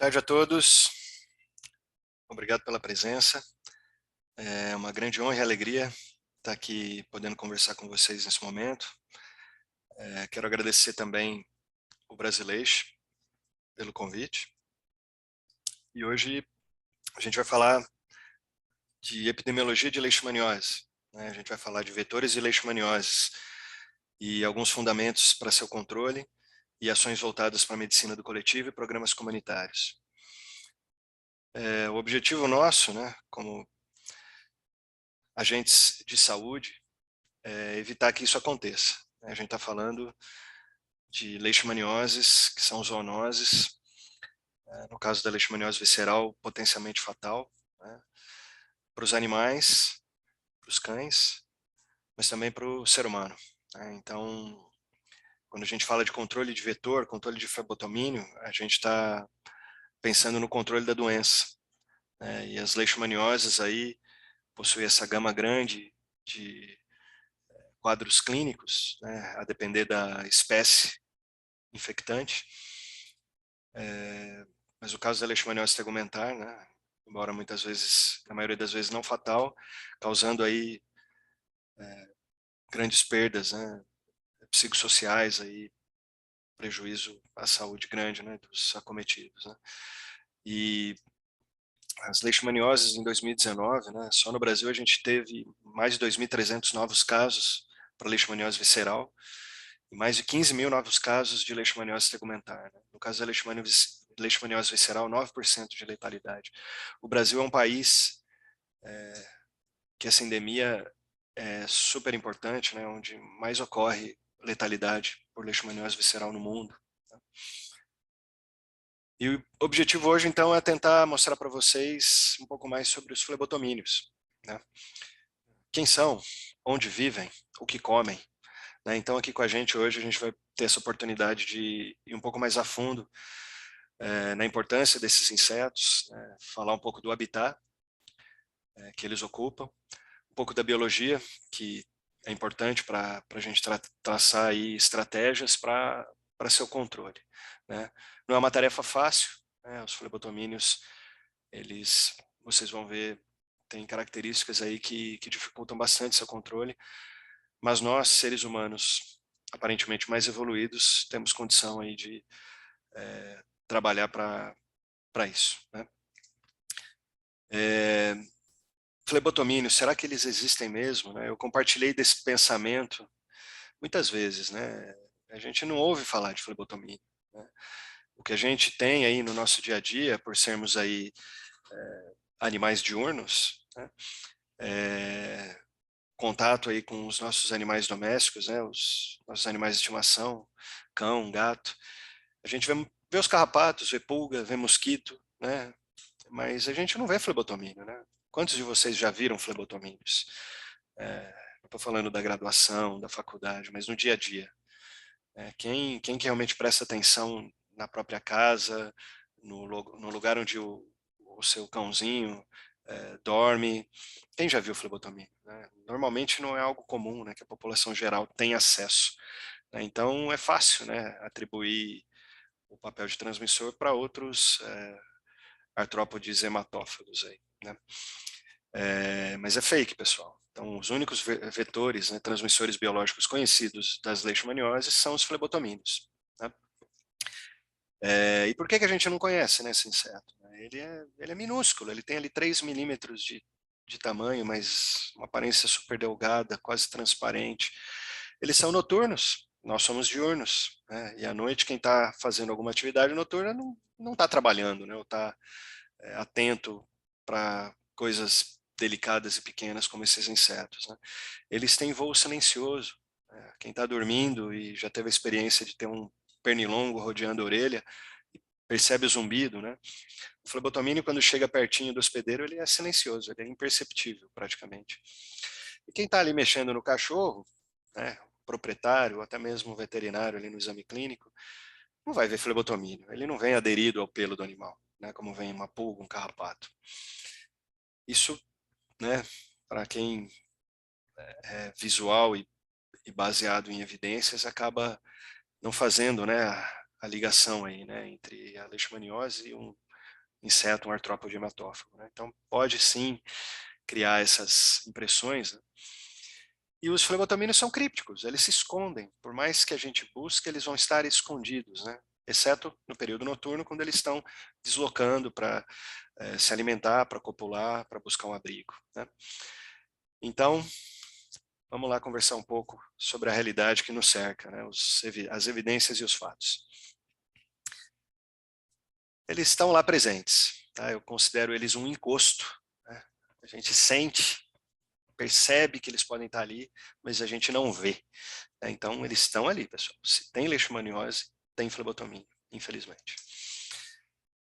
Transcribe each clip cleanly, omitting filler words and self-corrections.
Boa tarde a todos, obrigado pela presença. É uma grande honra e alegria estar aqui podendo conversar com vocês nesse momento. Quero agradecer também o Brasileixo pelo convite. E hoje a gente vai falar de epidemiologia de leishmaniose, né? A gente vai falar de vetores de leishmanioses e alguns fundamentos para seu controle e ações voltadas para a medicina do coletivo e programas comunitários. O objetivo nosso, né, como agentes de saúde, é evitar que isso aconteça. A gente está falando de leishmanioses, que são zoonoses, no caso da leishmaniose visceral, potencialmente fatal, né, para os animais, para os cães, mas também para o ser humano, né. Então, quando a gente fala de controle de vetor, controle de flebotomínio, a gente está pensando no controle da doença, né, e as leishmanioses aí possuem essa gama grande de quadros clínicos, né, a depender da espécie infectante. Mas o caso da leishmaniose tegumentar, né, embora muitas vezes, na maioria das vezes não fatal, causando aí grandes perdas, né, psicossociais, aí, prejuízo à saúde grande, né, dos acometidos, né. E as leishmanioses em 2019, né, só no Brasil a gente teve mais de 2.300 novos casos para leishmaniose visceral e mais de 15 mil novos casos de leishmaniose tegumentar, né. No caso da leishmaniose visceral, 9% de letalidade. O Brasil é um país que essa endemia é super importante, né, onde mais ocorre letalidade por leishmaniose visceral no mundo. E o objetivo hoje, então, é tentar mostrar para vocês um pouco mais sobre os flebotomínios, né? Quem são, onde vivem, o que comem, né? Então, aqui com a gente hoje, a gente vai ter essa oportunidade de ir um pouco mais a fundo na importância desses insetos, né? Falar um pouco do habitat que eles ocupam, um pouco da biologia, que é importante para a gente traçar aí estratégias para seu controle, né? Não é uma tarefa fácil, né? Os flebotomínios, vocês vão ver, tem características aí que dificultam bastante seu controle, mas nós, seres humanos, aparentemente mais evoluídos, temos condição aí de trabalhar para isso, né? Flebotomínios, será que eles existem mesmo, né? Eu compartilhei desse pensamento muitas vezes, né? A gente não ouve falar de flebotomia, né? O que a gente tem aí no nosso dia a dia, por sermos aí animais diurnos, né? Contato aí com os nossos animais domésticos, né? Os nossos animais de estimação, cão, gato. A gente vê os carrapatos, vê pulga, vê mosquito, né? Mas a gente não vê flebotomínio, né? Quantos de vocês já viram flebotomínios? Não estou falando da graduação, da faculdade, mas no dia a dia. Quem que realmente presta atenção na própria casa, no lugar onde o seu cãozinho dorme, quem já viu flebotomia, né? Normalmente não é algo comum, né, que a população geral tem acesso, né? Então é fácil, né, atribuir o papel de transmissor para outros artrópodes hematófagos aí, né? Mas é fake, pessoal. Então, os únicos vetores, né, transmissores biológicos conhecidos das leishmanioses são os flebotomínios, né? E por que a gente não conhece, né, esse inseto? Ele é minúsculo, ele tem ali 3 milímetros de tamanho, mas uma aparência super delgada, quase transparente. Eles são noturnos, nós somos diurnos, né? E à noite quem está fazendo alguma atividade noturna não está trabalhando, né? Ou está atento para coisas delicadas e pequenas como esses insetos, né? Eles têm voo silencioso, né? Quem está dormindo e já teve a experiência de ter um pernilongo rodeando a orelha, percebe o zumbido, né? O flebotomínio, quando chega pertinho do hospedeiro, ele é silencioso, ele é imperceptível praticamente. E quem está ali mexendo no cachorro, né, o proprietário, ou até mesmo o veterinário ali no exame clínico, não vai ver flebotomínio, ele não vem aderido ao pelo do animal, né, como vem uma pulga, um carrapato. Isso, né, para quem é visual e baseado em evidências, acaba não fazendo, né, a ligação aí, né, entre a leishmaniose inseto, um artrópode hematófago, né? Então, pode sim criar essas impressões, né? E os flebotomínios são crípticos, eles se escondem. Por mais que a gente busque, eles vão estar escondidos, né? Exceto no período noturno, quando eles estão deslocando para se alimentar, para copular, para buscar um abrigo, né? Então, vamos lá conversar um pouco sobre a realidade que nos cerca, né? As evidências e os fatos. Eles estão lá presentes, tá? Eu considero eles um encosto, né? A gente sente, percebe que eles podem estar ali, mas a gente não vê, né? Então, eles estão ali, pessoal. Se tem leishmaniose, tem flebotomia, infelizmente.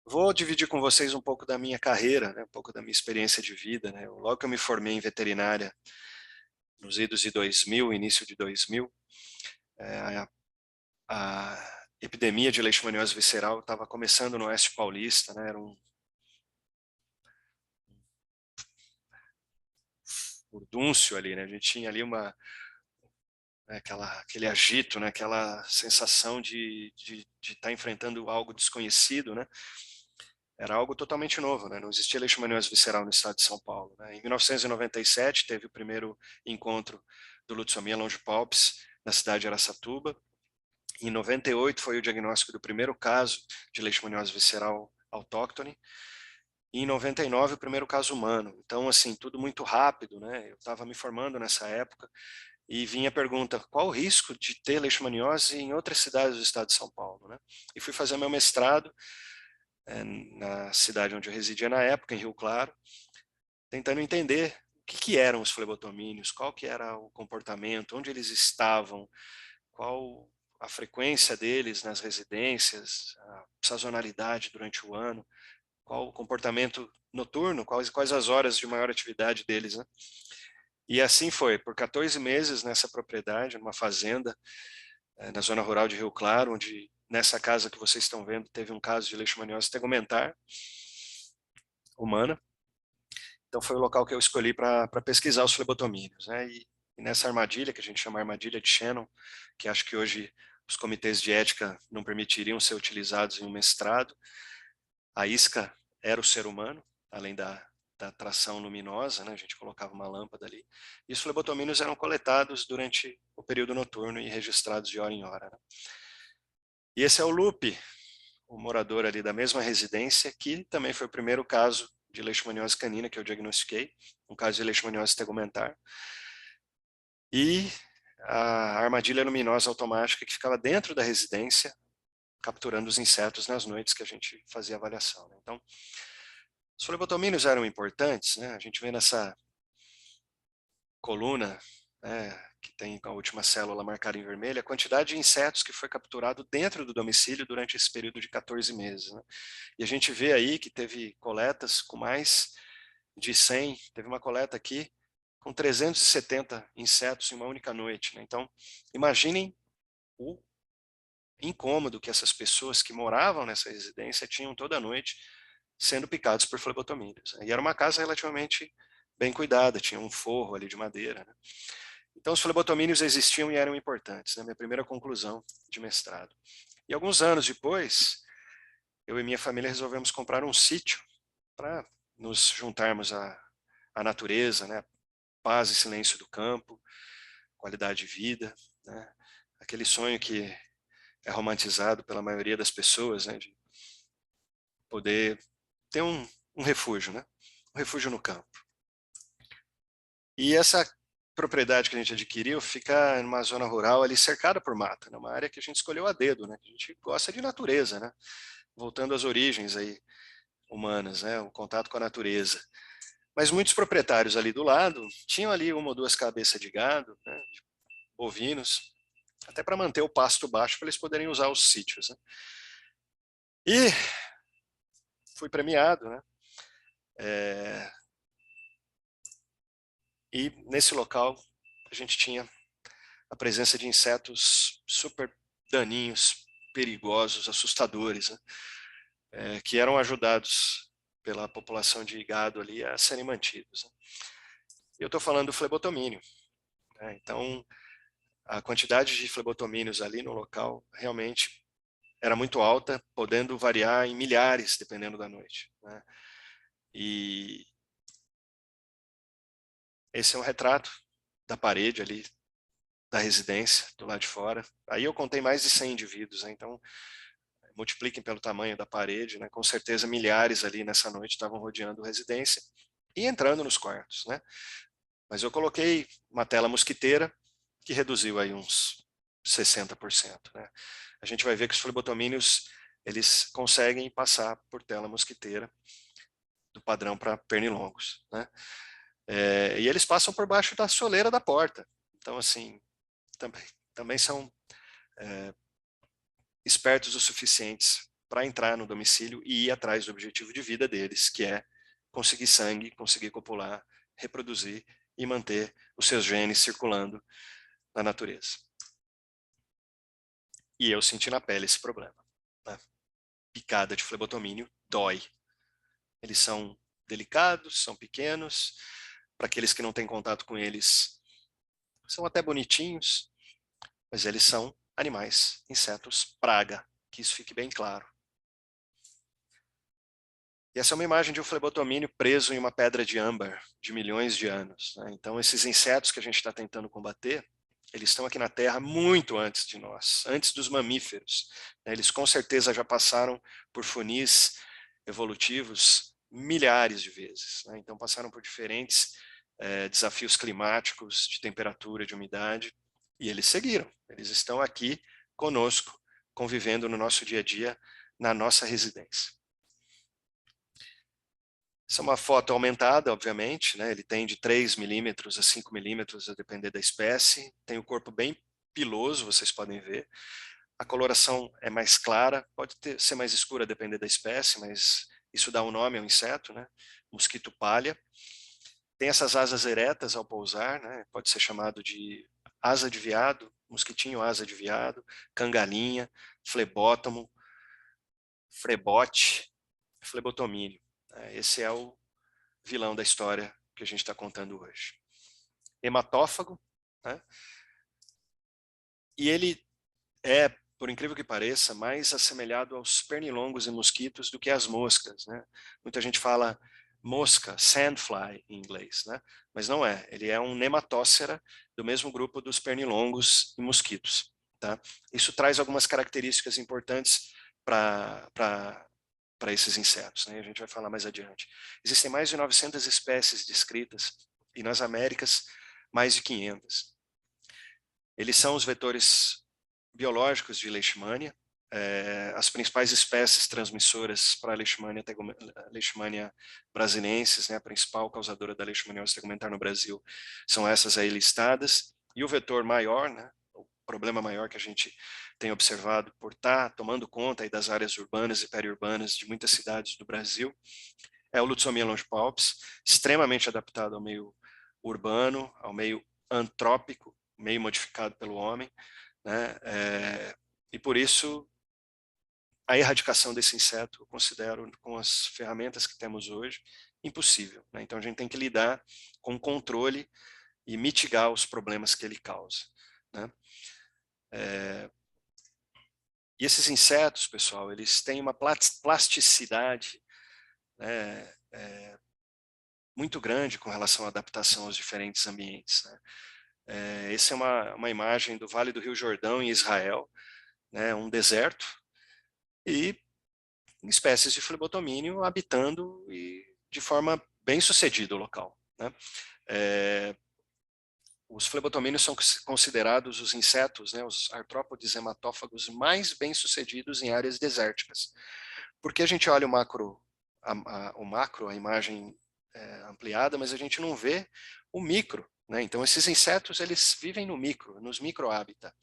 Vou dividir com vocês um pouco da minha carreira, né? Um pouco da minha experiência de vida, né? Logo que eu me formei em veterinária, nos idos de 2000, início de 2000, a epidemia de leishmaniose visceral estava começando no Oeste Paulista, né? Era um furdúncio ali, né? A gente tinha ali aquele agito, né? Aquela sensação de estar enfrentando algo desconhecido, né? Era algo totalmente novo, né? Não existia leishmaniose visceral no estado de São Paulo, né? Em 1997 teve o primeiro encontro do Lutzomia longipalpis na cidade de Araçatuba. Em 98 foi o diagnóstico do primeiro caso de leishmaniose visceral autóctone. E em 99 o primeiro caso humano. Então, assim, tudo muito rápido, né? Eu estava me formando nessa época e vinha a pergunta, qual o risco de ter leishmaniose em outras cidades do estado de São Paulo, né? E fui fazer meu mestrado na cidade onde eu residia na época, em Rio Claro, tentando entender o que eram os flebotomínios, qual que era o comportamento, onde eles estavam, qual a frequência deles nas residências, a sazonalidade durante o ano, qual o comportamento noturno, quais as horas de maior atividade deles, né? E assim foi, por 14 meses nessa propriedade, numa fazenda, na zona rural de Rio Claro, onde nessa casa que vocês estão vendo teve um caso de leishmaniose tegumentar humana. Então foi o local que eu escolhi para pesquisar os flebotomínios, né? E nessa armadilha, que a gente chama armadilha de Shannon, que acho que hoje os comitês de ética não permitiriam ser utilizados em um mestrado, a isca era o ser humano, além da tração luminosa, né? A gente colocava uma lâmpada ali, e os flebotomínios eram coletados durante o período noturno e registrados de hora em hora, né? E esse é o Lupe, o morador ali da mesma residência, que também foi o primeiro caso de leishmaniose canina que eu diagnostiquei, um caso de leishmaniose tegumentar, e a armadilha luminosa automática que ficava dentro da residência, capturando os insetos nas noites que a gente fazia avaliação, né? Então, os flebotomínios eram importantes, né? A gente vê nessa coluna, né, que tem a última célula marcada em vermelho, a quantidade de insetos que foi capturado dentro do domicílio durante esse período de 14 meses, né? E a gente vê aí que teve coletas com mais de 100, teve uma coleta aqui com 370 insetos em uma única noite, né? Então, imaginem o incômodo que essas pessoas que moravam nessa residência tinham toda noite sendo picados por flebotomínios, né? E era uma casa relativamente bem cuidada, tinha um forro ali de madeira, né? Então, os flebotomínios existiam e eram importantes, né? Minha primeira conclusão de mestrado. E alguns anos depois, eu e minha família resolvemos comprar um sítio para nos juntarmos à natureza, né? Paz e silêncio do campo, qualidade de vida, né? Aquele sonho que é romantizado pela maioria das pessoas, né? De poder ter um refúgio, né? Um refúgio no campo. E essa propriedade que a gente adquiriu fica numa zona rural ali cercada por mata, né? Uma área que a gente escolheu a dedo, né? A gente gosta de natureza, né? Voltando às origens aí humanas, né? O contato com a natureza. Mas muitos proprietários ali do lado tinham ali uma ou duas cabeças de gado, né? De bovinos, até para manter o pasto baixo para eles poderem usar os sítios, né? E fui premiado, né? E nesse local a gente tinha a presença de insetos super daninhos, perigosos, assustadores, né? Que eram ajudados pela população de gado ali a serem mantidos, né? Eu estou falando do flebotomínio, né? Então, a quantidade de flebotomínios ali no local realmente era muito alta, podendo variar em milhares, dependendo da noite, né? E esse é um retrato da parede ali, da residência, do lado de fora. Aí eu contei mais de 100 indivíduos, né? Então multipliquem pelo tamanho da parede, né? Com certeza milhares ali nessa noite estavam rodeando a residência e entrando nos quartos, né? Mas eu coloquei uma tela mosquiteira que reduziu aí uns 60%, né? A gente vai ver que os flebotomínios, eles conseguem passar por tela mosquiteira do padrão para pernilongos, né? E eles passam por baixo da soleira da porta. Então, assim, também são espertos o suficientes para entrar no domicílio e ir atrás do objetivo de vida deles, que é conseguir sangue, conseguir copular, reproduzir e manter os seus genes circulando na natureza. E eu senti na pele esse problema, né? Picada de flebotomínio dói. Eles são delicados, são pequenos, para aqueles que não têm contato com eles, são até bonitinhos, mas eles são animais, insetos, praga, que isso fique bem claro. E essa é uma imagem de um flebotomínio preso em uma pedra de âmbar de milhões de anos, né? Então, esses insetos que a gente está tentando combater, eles estão aqui na Terra muito antes de nós, antes dos mamíferos, né? Eles com certeza já passaram por funis evolutivos milhares de vezes, né? Então, passaram por diferentes desafios climáticos, de temperatura, de umidade, e eles seguiram. Eles estão aqui conosco, convivendo no nosso dia a dia, na nossa residência. Essa é uma foto aumentada, obviamente, né? Ele tem de 3 milímetros a 5 milímetros, a depender da espécie. Tem o corpo bem piloso, vocês podem ver. A coloração é mais clara, pode ser mais escura, a depender da espécie, mas isso dá um nome ao inseto, né? Mosquito palha. Tem essas asas eretas ao pousar, né? Pode ser chamado de asa de veado, mosquitinho asa de veado, cangalinha, flebótomo, frebote, flebotomínio. Esse é o vilão da história que a gente está contando hoje. Hematófago, né? E ele é, por incrível que pareça, mais assemelhado aos pernilongos e mosquitos do que às moscas, né? Muita gente fala mosca, sandfly em inglês, né? Mas não é, ele é um nematócera do mesmo grupo dos pernilongos e mosquitos, tá? Isso traz algumas características importantes para esses insetos, né? A gente vai falar mais adiante. Existem mais de 900 espécies descritas e nas Américas mais de 500. Eles são os vetores biológicos de leishmania. As principais espécies transmissoras para a leishmania brasiliensis, né, a principal causadora da leishmaniose tegumentar no Brasil, são essas aí listadas. E o vetor maior, né, o problema maior que a gente tem observado por estar tomando conta aí das áreas urbanas e periurbanas de muitas cidades do Brasil, é o Lutzomia longipalpis, extremamente adaptado ao meio urbano, ao meio antrópico, meio modificado pelo homem, né? E por isso a erradicação desse inseto, eu considero, com as ferramentas que temos hoje, impossível, né? Então a gente tem que lidar com o controle e mitigar os problemas que ele causa, né? E esses insetos, pessoal, eles têm uma plasticidade, né, muito grande com relação à adaptação aos diferentes ambientes, né? Essa é uma imagem do Vale do Rio Jordão, em Israel, né, um deserto, e espécies de flebotomínio habitando e de forma bem sucedida o local, né? Os flebotomínios são considerados os insetos, né, os artrópodes hematófagos mais bem sucedidos em áreas desérticas. Porque a gente olha o macro, a imagem ampliada, mas a gente não vê o micro, né? Então esses insetos, eles vivem no micro, nos microhábitats,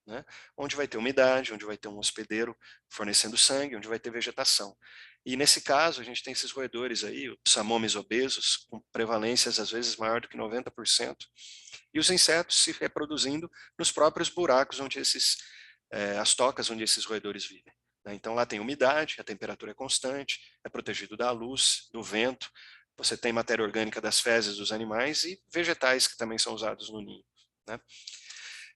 né? Onde vai ter umidade, onde vai ter um hospedeiro fornecendo sangue, onde vai ter vegetação. E nesse caso, a gente tem esses roedores aí, os samomes obesos, com prevalências às vezes maior do que 90%, e os insetos se reproduzindo nos próprios buracos onde as tocas onde esses roedores vivem, né? Então lá tem umidade, a temperatura é constante, é protegido da luz, do vento, você tem matéria orgânica das fezes dos animais e vegetais que também são usados no ninho, né?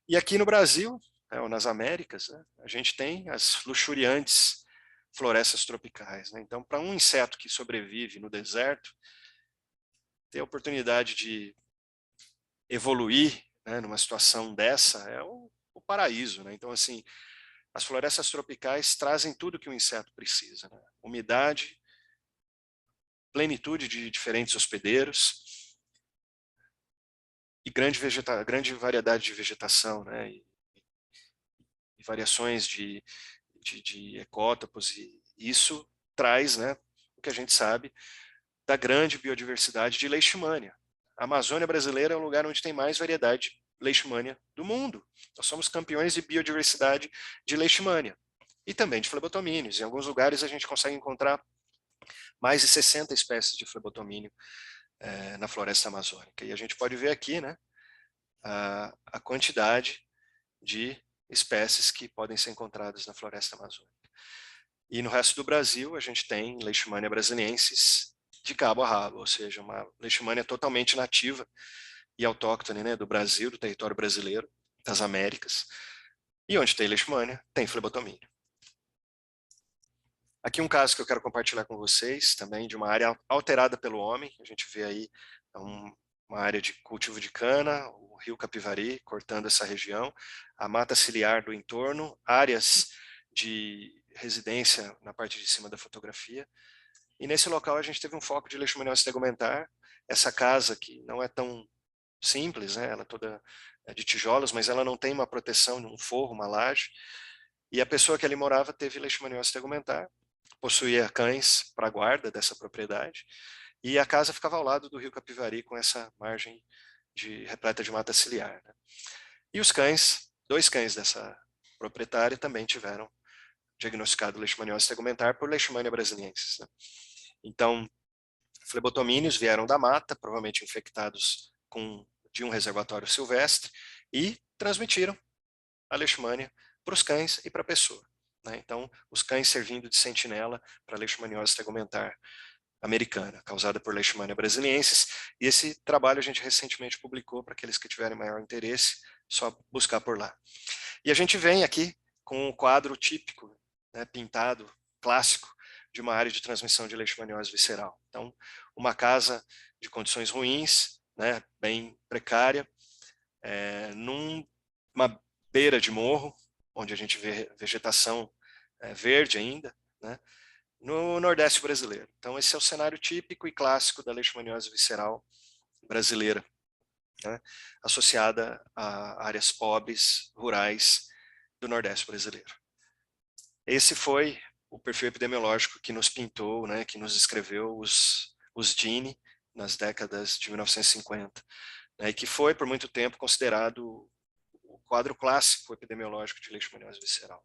E aqui no Brasil, né, ou nas Américas, né, a gente tem as luxuriantes florestas tropicais, né? Então, para um inseto que sobrevive no deserto, ter a oportunidade de evoluir, né, numa situação dessa é o paraíso, né? Então, assim, as florestas tropicais trazem tudo que o inseto precisa, né? Umidade, plenitude de diferentes hospedeiros e grande variedade de vegetação, né? E variações de ecótopos, e isso traz, né, o que a gente sabe da grande biodiversidade de leishmania. A Amazônia brasileira é o lugar onde tem mais variedade de leishmania do mundo. Nós somos campeões de biodiversidade de leishmania e também de flebotomíneos. Em alguns lugares a gente consegue encontrar mais de 60 espécies de flebotomínio na floresta amazônica. E a gente pode ver aqui, né, a quantidade de espécies que podem ser encontradas na floresta amazônica. E no resto do Brasil, a gente tem Leishmania brasiliensis de cabo a rabo, ou seja, uma Leishmania totalmente nativa e autóctone, né, do Brasil, do território brasileiro, das Américas. E onde tem Leishmania, tem flebotomínio. Aqui um caso que eu quero compartilhar com vocês, também de uma área alterada pelo homem. A gente vê aí uma área de cultivo de cana, o rio Capivari cortando essa região, a mata ciliar do entorno, áreas de residência na parte de cima da fotografia. E nesse local a gente teve um foco de leishmaniose tegumentar. Essa casa que não é tão simples, né? Ela toda é de tijolos, mas ela não tem uma proteção, um forro, uma laje. E a pessoa que ali morava teve leishmaniose tegumentar, possuía cães para guarda dessa propriedade, e a casa ficava ao lado do rio Capivari, com essa margem repleta de mata ciliar, né? E os cães, 2 cães dessa proprietária também tiveram diagnosticado leishmaniose tegumentar por Leishmania brasiliensis, né? Então, flebotomíneos vieram da mata, provavelmente infectados de um reservatório silvestre, e transmitiram a leishmania para os cães e para a pessoa, né? Então, os cães servindo de sentinela para a leishmaniose tegumentar americana, causada por Leishmania brasiliensis, e esse trabalho a gente recentemente publicou. Para aqueles que tiverem maior interesse, só buscar por lá. E a gente vem aqui com um quadro típico, né, pintado, clássico, de uma área de transmissão de leishmaniose visceral. Então, uma casa de condições ruins, né, bem precária, numa beira de morro, onde a gente vê vegetação verde ainda, né, no Nordeste brasileiro. Então, esse é o cenário típico e clássico da leishmaniose visceral brasileira, né, associada a áreas pobres, rurais do Nordeste brasileiro. Esse foi o perfil epidemiológico que nos pintou, né, que nos descreveu os Gini nas décadas de 1950, né, e que foi por muito tempo considerado o quadro clássico epidemiológico de leishmaniose visceral.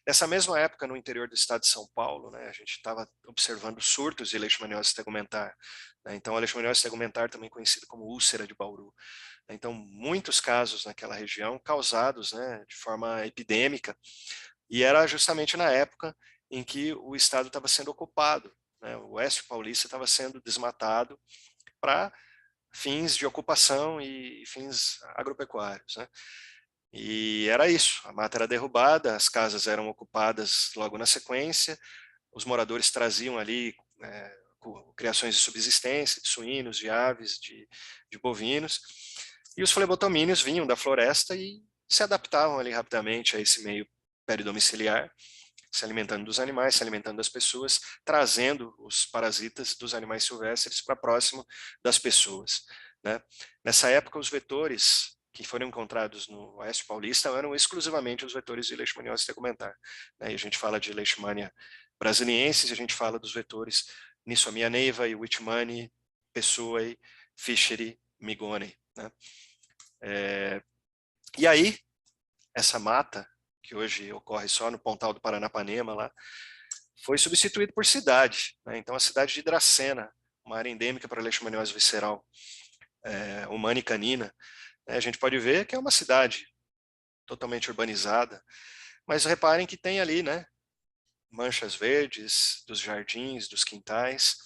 Nessa mesma época, no interior do estado de São Paulo, né, a gente estava observando surtos de leishmaniose tegumentar, né? Então, a leishmaniose tegumentar, também conhecida como úlcera de Bauru. Então, muitos casos naquela região causados, né, de forma epidêmica, e era justamente na época em que o estado estava sendo ocupado, né? O oeste paulista estava sendo desmatado para fins de ocupação e fins agropecuários, né? E era isso, a mata era derrubada, as casas eram ocupadas logo na sequência, os moradores traziam ali criações de subsistência, de suínos, de aves, de bovinos, e os flebotomíneos vinham da floresta e se adaptavam ali rapidamente a esse meio peridomiciliar, se alimentando dos animais, se alimentando das pessoas, trazendo os parasitas dos animais silvestres para próximo das pessoas, né? Nessa época, os vetores que foram encontrados no oeste paulista eram exclusivamente os vetores de leishmaniose tegumentar, né? E a gente fala de Leishmania brasiliensis, a gente fala dos vetores Nisomia neiva, Wittmanni, Pessoa, Fischeri, Migoni, né? E aí, essa mata, que hoje ocorre só no Pontal do Paranapanema, lá, foi substituído por cidade, né? Então, a cidade de Dracena, uma área endêmica para leishmaniose visceral humana e canina, né? A gente pode ver que é uma cidade totalmente urbanizada, mas reparem que tem ali, né, manchas verdes dos jardins, dos quintais.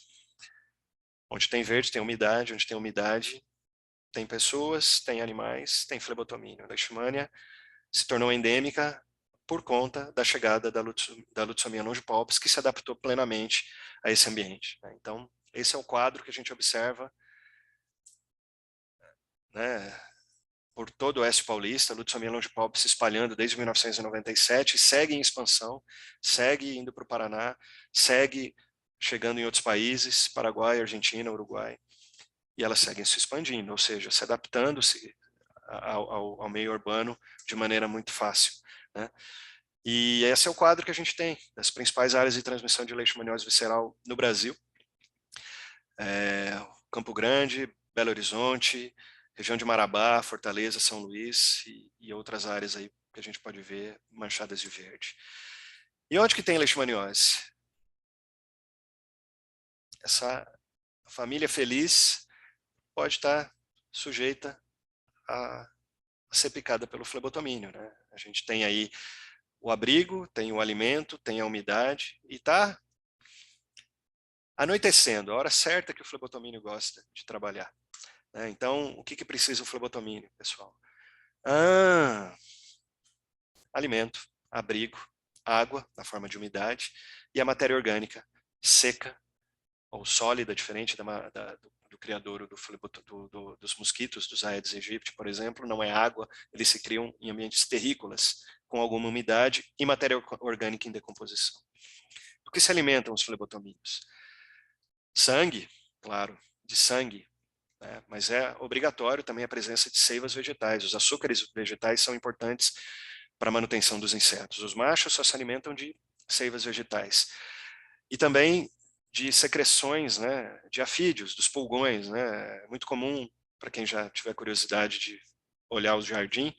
Onde tem verde tem umidade, onde tem umidade tem pessoas, tem animais, tem flebotomínio. Leishmania se tornou endêmica por conta da chegada da Lutzomia longipalpis, que se adaptou plenamente a esse ambiente. Então, esse é o quadro que a gente observa, né, por todo o oeste paulista, a Lutzomia longipalpis se espalhando desde 1997, segue em expansão, segue indo para o Paraná, segue chegando em outros países, Paraguai, Argentina, Uruguai, e elas seguem se expandindo, ou seja, se adaptando-se ao meio urbano de maneira muito fácil, né? E esse é o quadro que a gente tem das principais áreas de transmissão de leishmaniose visceral no Brasil. Campo Grande, Belo Horizonte, região de Marabá, Fortaleza, São Luís e outras áreas aí que a gente pode ver manchadas de verde. E onde que tem leishmaniose? Essa família feliz pode estar sujeita a ser picada pelo flebotomínio, né? A gente tem aí o abrigo, tem o alimento, tem a umidade e está anoitecendo, a hora certa que o flebotomínio gosta de trabalhar, né? Então, o que precisa o flebotomínio, pessoal? Alimento, abrigo, água, na forma de umidade, e a matéria orgânica, seca ou sólida, diferente do criadouro dos mosquitos, dos Aedes aegypti, por exemplo, não é água, eles se criam em ambientes terrícolas, com alguma umidade e matéria orgânica em decomposição. Do que se alimentam os flebotomínios? Sangue, claro, de sangue, né? Mas é obrigatório também a presença de seivas vegetais. Os açúcares vegetais são importantes para a manutenção dos insetos. Os machos só se alimentam de seivas vegetais. E também de secreções, né, de afídeos, dos pulgões, né? É muito comum, para quem já tiver curiosidade de olhar o jardim,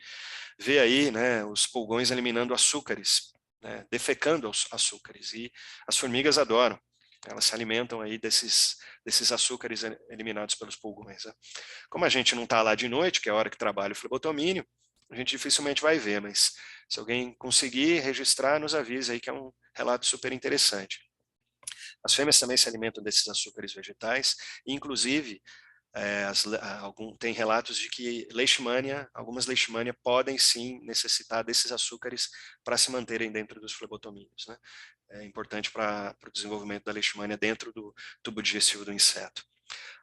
ver aí, né, os pulgões eliminando açúcares, né, defecando os açúcares. E as formigas adoram. Elas se alimentam aí desses açúcares eliminados pelos pulgões, né? Como a gente não está lá de noite, que é a hora que trabalha o flebotomínio, a gente dificilmente vai ver, mas se alguém conseguir registrar, nos avisa aí que é um relato super interessante. As fêmeas também se alimentam desses açúcares vegetais, e inclusive tem relatos de que algumas leishmania podem sim necessitar desses açúcares para se manterem dentro dos flebotomínios, né? É importante para o desenvolvimento da leishmania dentro do tubo digestivo do inseto.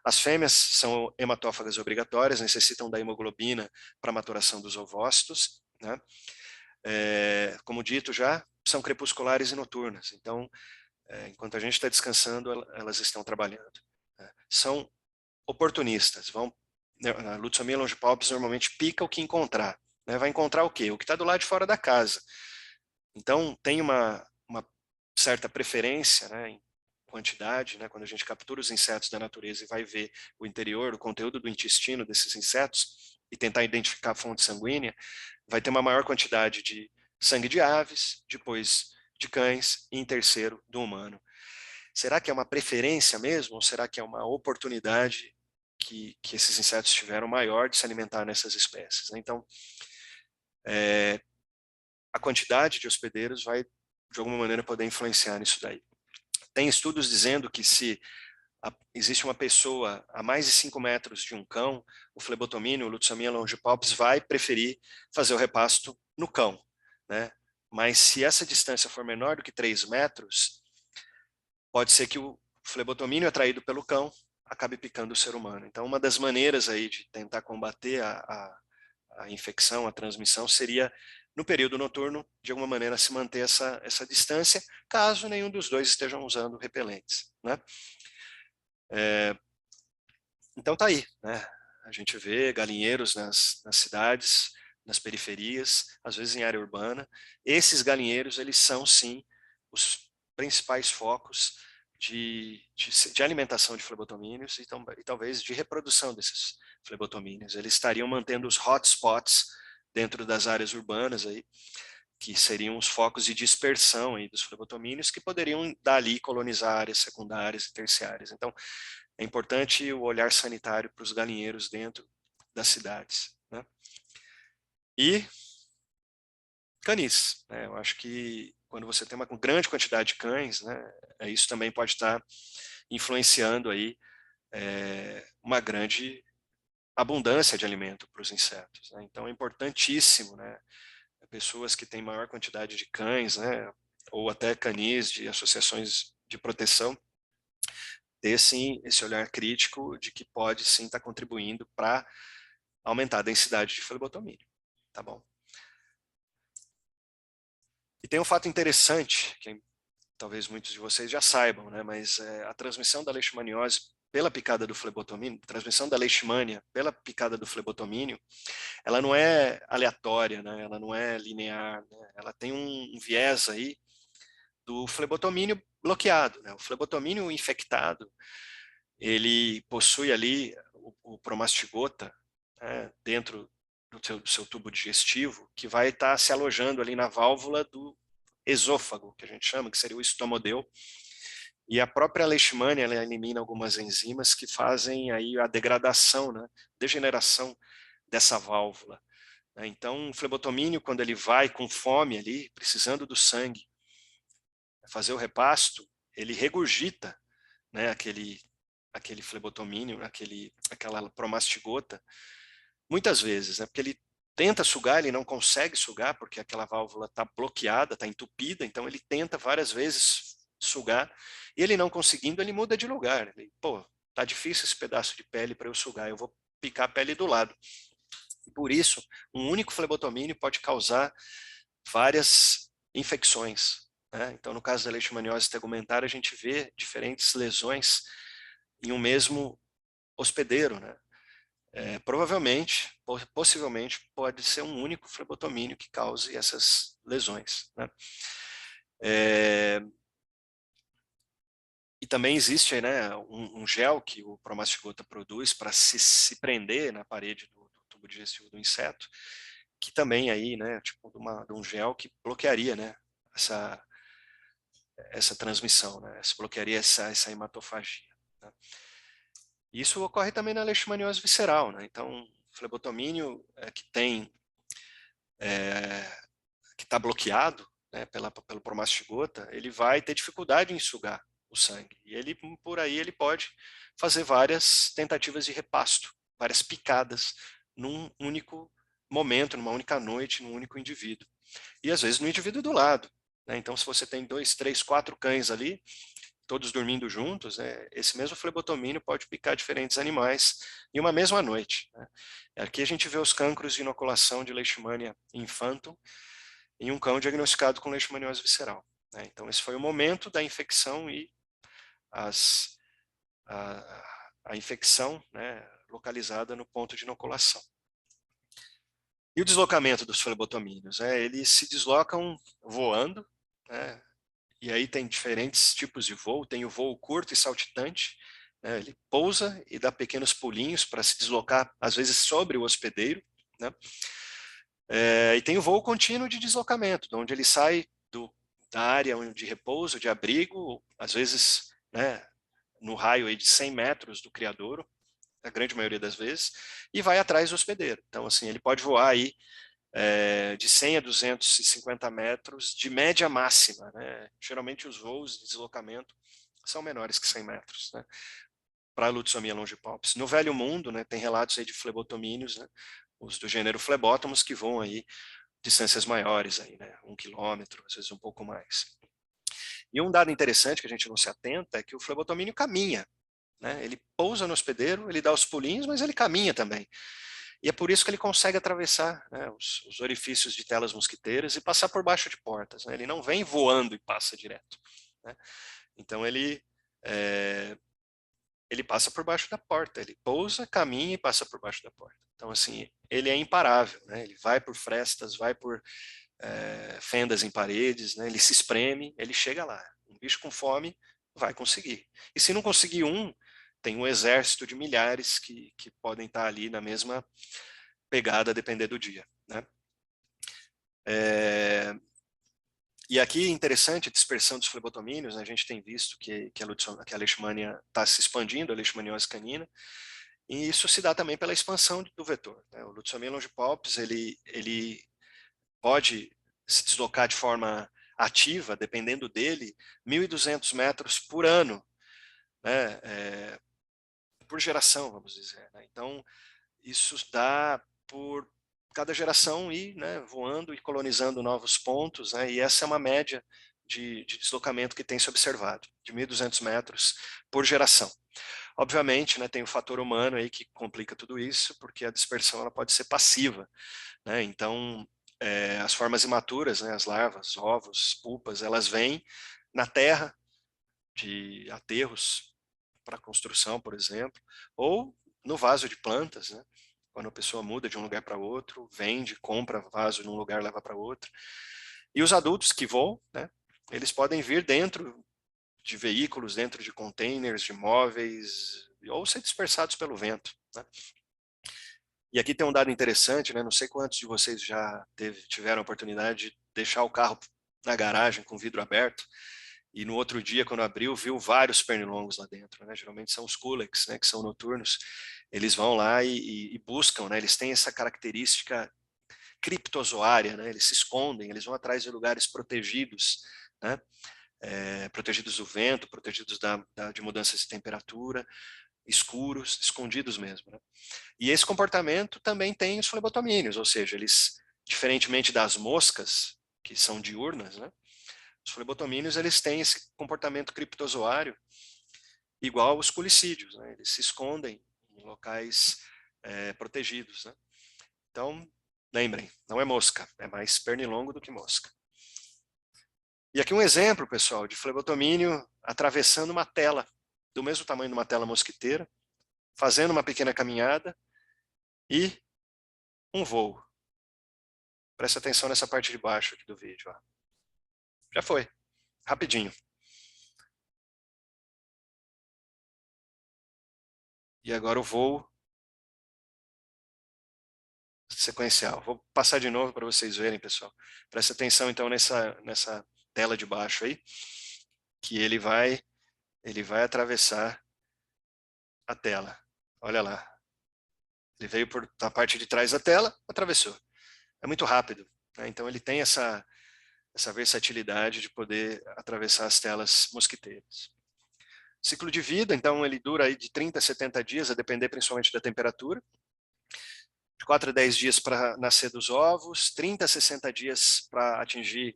As fêmeas são hematófagas obrigatórias, necessitam da hemoglobina para a maturação dos ovócitos, né? Como dito já, são crepusculares e noturnas, então, enquanto a gente está descansando, elas estão trabalhando, né? São oportunistas, a Lutzomia longipalpis normalmente pica o que encontrar, né? Vai encontrar o quê? O que está do lado de fora da casa. Então, tem uma certa preferência, né, em quantidade, né, quando a gente captura os insetos da natureza e vai ver o interior, o conteúdo do intestino desses insetos e tentar identificar a fonte sanguínea, vai ter uma maior quantidade de sangue de aves, depois de cães e em terceiro do humano. Será que é uma preferência mesmo ou será que é uma oportunidade que esses insetos tiveram maior de se alimentar nessas espécies? Então, a quantidade de hospedeiros vai, de alguma maneira, poder influenciar nisso daí. Tem estudos dizendo que se existe uma pessoa a mais de 5 metros de um cão, o flebotomínio, o Lutzomia longipalpis, vai preferir fazer o repasto no cão, né? Mas se essa distância for menor do que 3 metros, pode ser que o flebotomínio atraído pelo cão acabe picando o ser humano. Então, uma das maneiras aí de tentar combater a infecção, a transmissão, seria, no período noturno, de alguma maneira, se manter essa distância, caso nenhum dos dois estejam usando repelentes, né? Então tá aí, né? A gente vê galinheiros nas cidades, nas periferias, às vezes em área urbana. Esses galinheiros, eles são sim os principais focos de alimentação de flebotomínios e talvez de reprodução desses flebotomínios. Eles estariam mantendo os hotspots dentro das áreas urbanas aí, que seriam os focos de dispersão aí dos flebotomínios, que poderiam dali colonizar áreas secundárias e terciárias. Então, é importante o olhar sanitário para os galinheiros dentro das cidades, né? E canis, né? Eu acho que quando você tem uma grande quantidade de cães, né, isso também pode estar influenciando aí uma grande abundância de alimento para os insetos, né? Então é importantíssimo, né, pessoas que têm maior quantidade de cães, né, ou até canis de associações de proteção, ter sim esse olhar crítico de que pode sim estar contribuindo para aumentar a densidade de flebotomínio, tá bom? E tem um fato interessante, que talvez muitos de vocês já saibam, né, mas a transmissão da leishmaniose pela picada do flebotomínio, transmissão da leishmania pela picada do flebotomínio, ela não é aleatória, né, ela não é linear, né, ela tem um viés aí do flebotomínio bloqueado, né, o flebotomínio infectado, ele possui ali o promastigota, né, dentro do seu tubo digestivo, que vai estar se alojando ali na válvula do esôfago, que a gente chama, que seria o estômago. E a própria leishmania, ela elimina algumas enzimas que fazem aí a degradação, né, degeneração dessa válvula. Então, o flebotomínio, quando ele vai com fome ali, precisando do sangue, fazer o repasto, ele regurgita, né, aquele flebotomínio, aquela promastigota, muitas vezes, né, porque ele tenta sugar, ele não consegue sugar, porque aquela válvula está bloqueada, está entupida, então ele tenta várias vezes sugar, e ele não conseguindo, ele muda de lugar. Ele, pô, tá difícil esse pedaço de pele para eu sugar, eu vou picar a pele do lado. E por isso, um único flebotomínio pode causar várias infecções, né? Então, no caso da leishmaniose tegumentar, a gente vê diferentes lesões em um mesmo hospedeiro, né? Provavelmente, possivelmente, pode ser um único flebotomínio que cause essas lesões, né? E também existe, né, um gel que o promastigota produz para se prender na parede do tubo digestivo do inseto, que também aí, né, tipo de um gel que bloquearia, né, essa transmissão, né, bloquearia essa hematofagia, né? Isso ocorre também na leishmaniose visceral, né? Então, flebotomínio que está bloqueado, né, pelo promastigota, ele vai ter dificuldade em sugar o sangue. E ele, por aí, ele pode fazer várias tentativas de repasto, várias picadas num único momento, numa única noite, num único indivíduo. E às vezes no indivíduo do lado, né? Então, se você tem 2, 3, 4 cães ali, todos dormindo juntos, né, esse mesmo flebotomínio pode picar diferentes animais em uma mesma noite, né? Aqui a gente vê os cancros de inoculação de Leishmania infantum em um cão diagnosticado com leishmaniose visceral, né? Então, esse foi o momento da infecção e as, a infecção, né, localizada no ponto de inoculação. E o deslocamento dos flebotomínios? Eles se deslocam voando, né? E aí tem diferentes tipos de voo, tem o voo curto e saltitante, né? Ele pousa e dá pequenos pulinhos para se deslocar, às vezes sobre o hospedeiro, né? E tem o voo contínuo de deslocamento, onde ele sai da área de repouso, de abrigo, às vezes, né, no raio aí de 100 metros do criadouro, a grande maioria das vezes, e vai atrás do hospedeiro. Então, assim, ele pode voar aí de 100 a 250 metros de média máxima, né? Geralmente os voos de deslocamento são menores que 100 metros, né, para a Lutzomia longipops. No Velho Mundo, né, tem relatos aí de flebotomínios, né, os do gênero Phlebotomus, que vão aí distâncias maiores, aí, né, 1 quilômetro, às vezes um pouco mais. E um dado interessante que a gente não se atenta é que o flebotomínio caminha, né? Ele pousa no hospedeiro, ele dá os pulinhos, mas ele caminha também. E é por isso que ele consegue atravessar, né, os orifícios de telas mosquiteiras e passar por baixo de portas, né? Ele não vem voando e passa direto, né? Então ele passa por baixo da porta, ele pousa, caminha e passa por baixo da porta. Então, assim, ele é imparável, né? Ele vai por frestas, vai por fendas em paredes, né? Ele se espreme, ele chega lá. Um bicho com fome vai conseguir. E se não conseguir um, tem um exército de milhares que podem estar ali na mesma pegada, a depender do dia, né? E aqui é interessante a dispersão dos flebotomínios, né? A gente tem visto que a leishmania está se expandindo, a leishmaniose canina, e isso se dá também pela expansão do vetor, né? O Lutzomia longipops, ele pode se deslocar de forma ativa, dependendo dele, 1.200 metros por ano, né? Por geração, vamos dizer, né? Então, isso dá por cada geração ir, né, voando e colonizando novos pontos, né, e essa é uma média de deslocamento que tem se observado, de 1.200 metros por geração. Obviamente, né, tem o fator humano aí que complica tudo isso, porque a dispersão ela pode ser passiva, né, então as formas imaturas, né, as larvas, ovos, pupas, elas vêm na terra de aterros para construção, por exemplo, ou no vaso de plantas, né, quando a pessoa muda de um lugar para outro, vende, compra vaso de um lugar, leva para outro. E os adultos que voam, né, eles podem vir dentro de veículos, dentro de containers, de móveis, ou ser dispersados pelo vento, né? E aqui tem um dado interessante, né? Não sei quantos de vocês já tiveram a oportunidade de deixar o carro na garagem com o vidro aberto e no outro dia, quando abriu, viu vários pernilongos lá dentro, né? Geralmente são os culex, né? Que são noturnos. Eles vão lá e buscam, né? Eles têm essa característica criptozoária, né? Eles se escondem, eles vão atrás de lugares protegidos, né? Protegidos do vento, protegidos de mudanças de temperatura, escuros, escondidos mesmo, né? E esse comportamento também tem os flebotomíneos, ou seja, eles, diferentemente das moscas, que são diurnas, né? Os flebotomíneos eles têm esse comportamento criptozoário igual aos culicídios, né? Eles se escondem em locais protegidos, né? Então, lembrem, não é mosca, é mais pernilongo do que mosca. E aqui um exemplo, pessoal, de flebotomínio atravessando uma tela, do mesmo tamanho de uma tela mosquiteira, fazendo uma pequena caminhada e um voo. Presta atenção nessa parte de baixo aqui do vídeo. Ó. Já foi, rapidinho. E agora o voo sequencial. Vou passar de novo para vocês verem, pessoal. Presta atenção então nessa tela de baixo aí, que ele vai atravessar a tela. Olha lá. Ele veio na parte de trás da tela, atravessou. É muito rápido, né? Então ele tem essa versatilidade de poder atravessar as telas mosquiteiras. Ciclo de vida, então ele dura aí de 30 a 70 dias, a depender principalmente da temperatura. De 4 a 10 dias para nascer dos ovos, 30 a 60 dias para atingir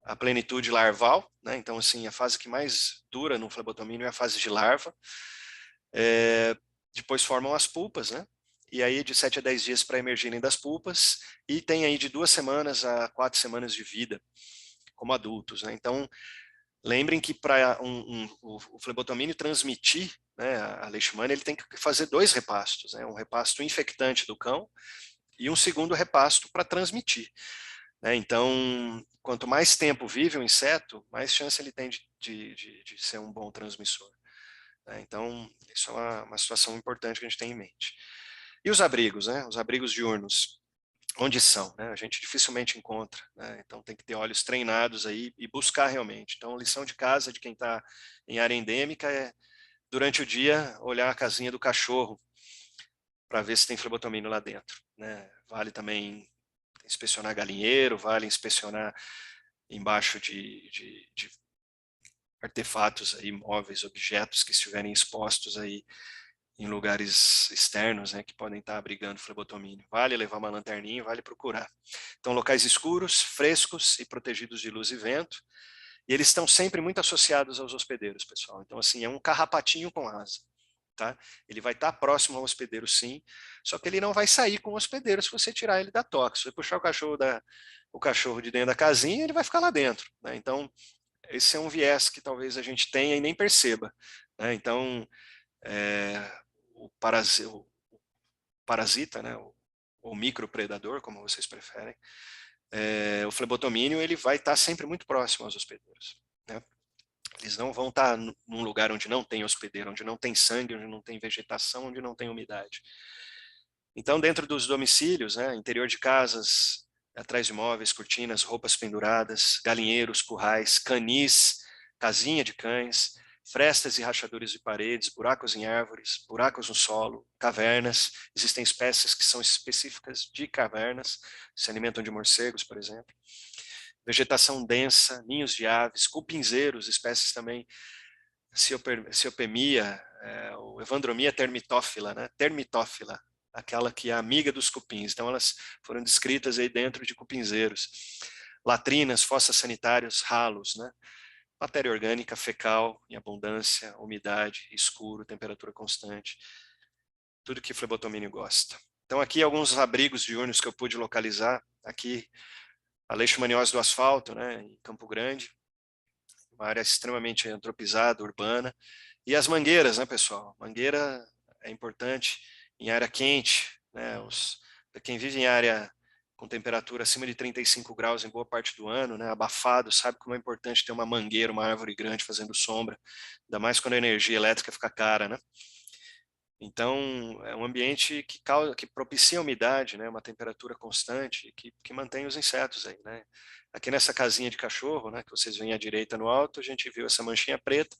a plenitude larval, né? Então, assim, a fase que mais dura no flebotomínio é a fase de larva. Depois formam as pulpas, né? E aí de 7 a 10 dias para emergirem das pulpas, e tem aí de 2 semanas a 4 semanas de vida como adultos, né? Então, lembrem que para o flebotomínio transmitir, né, a leishmania, ele tem que fazer 2 repastos, né? Um repasto infectante do cão e um segundo repasto para transmitir, né? Então, quanto mais tempo vive o inseto, mais chance ele tem de ser um bom transmissor, né? Então, isso é uma situação importante que a gente tem em mente. E os abrigos, né? Os abrigos diurnos, onde são, né? A gente dificilmente encontra, né? Então tem que ter olhos treinados aí e buscar realmente. Então, lição de casa de quem está em área endêmica é, durante o dia, olhar a casinha do cachorro para ver se tem flebotomínio lá dentro, né? Vale também inspecionar galinheiro, vale inspecionar embaixo de artefatos aí, móveis, objetos que estiverem expostos aí em lugares externos, né, que podem estar abrigando flebotomínio. Vale levar uma lanterninha, vale procurar. Então, locais escuros, frescos e protegidos de luz e vento. E eles estão sempre muito associados aos hospedeiros, pessoal. Então, assim, é um carrapatinho com asa. Tá? Ele vai estar próximo ao hospedeiro, sim, só que ele não vai sair com o hospedeiro se você tirar ele da toca. Se você puxar o cachorro de dentro da casinha, ele vai ficar lá dentro. Né? Então, esse é um viés que talvez a gente tenha e nem perceba. Né? Então, é, o parasita, né? O micropredador, como vocês preferem, o flebotomínio, ele vai estar sempre muito próximo aos hospedeiros. Né? Eles não vão estar num lugar onde não tem hospedeiro, onde não tem sangue, onde não tem vegetação, onde não tem umidade. Então, dentro dos domicílios, né, interior de casas, atrás de móveis, cortinas, roupas penduradas, galinheiros, currais, canis, casinha de cães, frestas e rachaduras de paredes, buracos em árvores, buracos no solo, cavernas. Existem espécies que são específicas de cavernas, se alimentam de morcegos, por exemplo. Vegetação densa, ninhos de aves, cupinzeiros, espécies também, ciopemia, o Evandromia termitófila, né? Termitófila, aquela que é amiga dos cupins. Então, elas foram descritas aí dentro de cupinzeiros. Latrinas, fossas sanitárias, ralos, né? Matéria orgânica fecal em abundância, umidade, escuro, temperatura constante. Tudo que flebotomínio gosta. Então, aqui alguns abrigos diurnos que eu pude localizar. Aqui, a leishmaniose do asfalto, né, em Campo Grande, uma área extremamente antropizada, urbana. E as mangueiras, né, pessoal? Mangueira é importante em área quente, né? Para quem vive em área com temperatura acima de 35 graus em boa parte do ano, né, abafado, sabe como é importante ter uma mangueira, uma árvore grande fazendo sombra, ainda mais quando a energia elétrica fica cara, né? Então, é um ambiente que propicia a umidade, né, uma temperatura constante, que mantém os insetos aí, né. Aqui nessa casinha de cachorro, né, que vocês veem à direita no alto, a gente viu essa manchinha preta,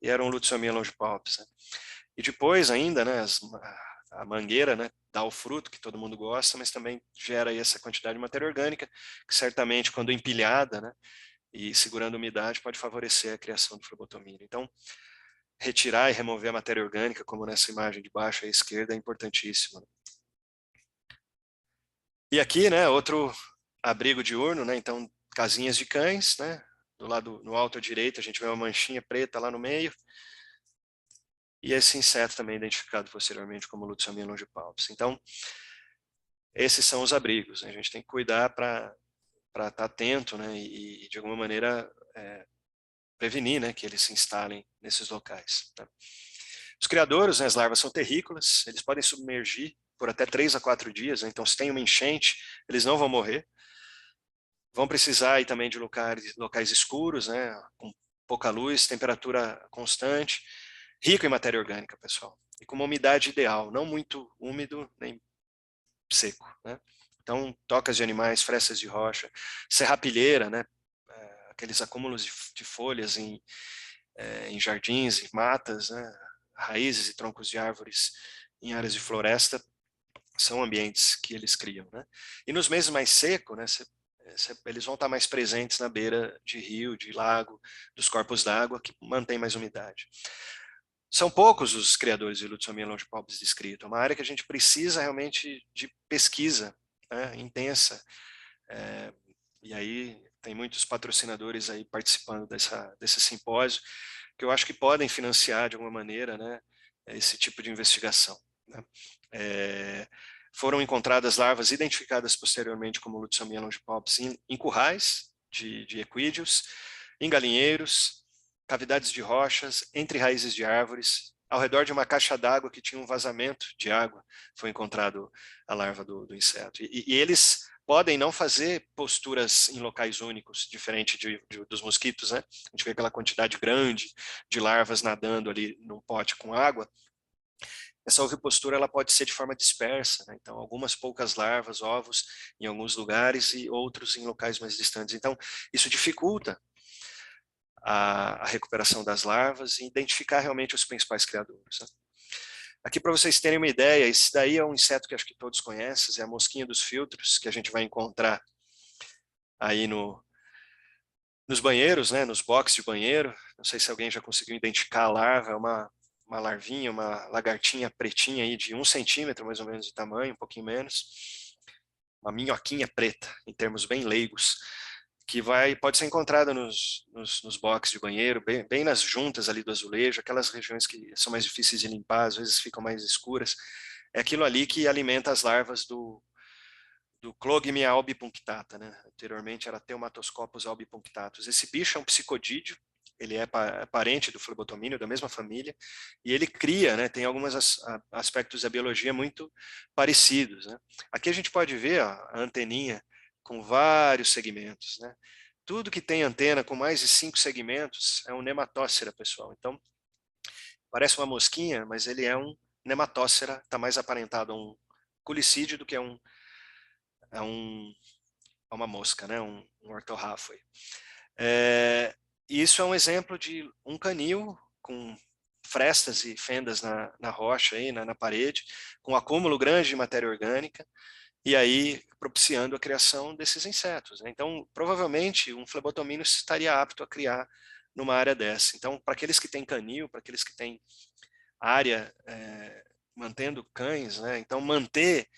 e era um Lutzomia longipalpis, né. E depois ainda, né, a mangueira, né, dá o fruto que todo mundo gosta, mas também gera aí essa quantidade de matéria orgânica, que certamente quando empilhada, né, e segurando a umidade, pode favorecer a criação do flebotomínio. Então, retirar e remover a matéria orgânica, como nessa imagem de baixo à esquerda, é importantíssimo. E aqui, né, outro abrigo diurno, né, então casinhas de cães, né, do lado no alto à direita a gente vê uma manchinha preta lá no meio, e esse inseto também identificado posteriormente como Lutzomia longipalpis. Então, esses são os abrigos, né, a gente tem que cuidar para estar atento, né, e de alguma maneira prevenir, né, que eles se instalem nesses locais. Né. Os criadouros, né, as larvas são terrícolas, eles podem submergir por até 3 a 4 dias, né, então se tem uma enchente, eles não vão morrer. Vão precisar aí também de locais escuros, né, com pouca luz, temperatura constante, rico em matéria orgânica, pessoal, e com uma umidade ideal, não muito úmido nem seco, né. Então, tocas de animais, frestas de rocha, serrapilheira, né, aqueles acúmulos de folhas em jardins, em matas, né, raízes e troncos de árvores em áreas de floresta, são ambientes que eles criam, né? E nos meses mais secos, né, eles vão estar mais presentes na beira de rio, de lago, dos corpos d'água, que mantém mais umidade. São poucos os criadores de Lutzomia longipalpis descritos, é uma área que a gente precisa realmente de pesquisa, né, intensa, e aí tem muitos patrocinadores aí participando desse simpósio, que eu acho que podem financiar de alguma maneira, né, esse tipo de investigação, né. Foram encontradas larvas identificadas posteriormente como Lutzomia longipalpis em currais de equídeos, em galinheiros, cavidades de rochas, entre raízes de árvores, ao redor de uma caixa d'água que tinha um vazamento de água, foi encontrado a larva do inseto. E eles podem não fazer posturas em locais únicos, diferente dos mosquitos, né? A gente vê aquela quantidade grande de larvas nadando ali num pote com água. Essa ovipostura ela pode ser de forma dispersa, né? Então algumas poucas larvas, ovos em alguns lugares e outros em locais mais distantes. Então isso dificulta a recuperação das larvas e identificar realmente os principais criadores, né? Aqui para vocês terem uma ideia, esse daí é um inseto que acho que todos conhecem, é a mosquinha dos filtros, que a gente vai encontrar aí nos banheiros, né, nos boxes de banheiro. Não sei se alguém já conseguiu identificar a larva, é uma larvinha, uma lagartinha pretinha aí de 1 centímetro mais ou menos de tamanho, um pouquinho menos. Uma minhoquinha preta, em termos bem leigos, que pode ser encontrada nos boxes de banheiro, bem nas juntas ali do azulejo, aquelas regiões que são mais difíceis de limpar, às vezes ficam mais escuras. É aquilo ali que alimenta as larvas do Clogmia albipunctata, né? Anteriormente era Theumatoscopus albipunctatus. Esse bicho é um psicodídeo, ele é parente do flebotomínio, da mesma família, e ele cria, né, tem alguns aspectos da biologia muito parecidos, né? Aqui a gente pode ver ó, a anteninha com vários segmentos, né? Tudo que tem antena com mais de 5 segmentos é um nematócera, pessoal. Então, parece uma mosquinha, mas ele é um nematócera, está mais aparentado a um culicídio do que a uma mosca, né? Um ortorrafo. Isso é um exemplo de um canil com frestas e fendas na rocha, aí, na parede, com um acúmulo grande de matéria orgânica, e aí propiciando a criação desses insetos, né? Então, provavelmente, um flebotomínio estaria apto a criar numa área dessa. Então, para aqueles que têm canil, para aqueles que têm área mantendo cães, né? Então manter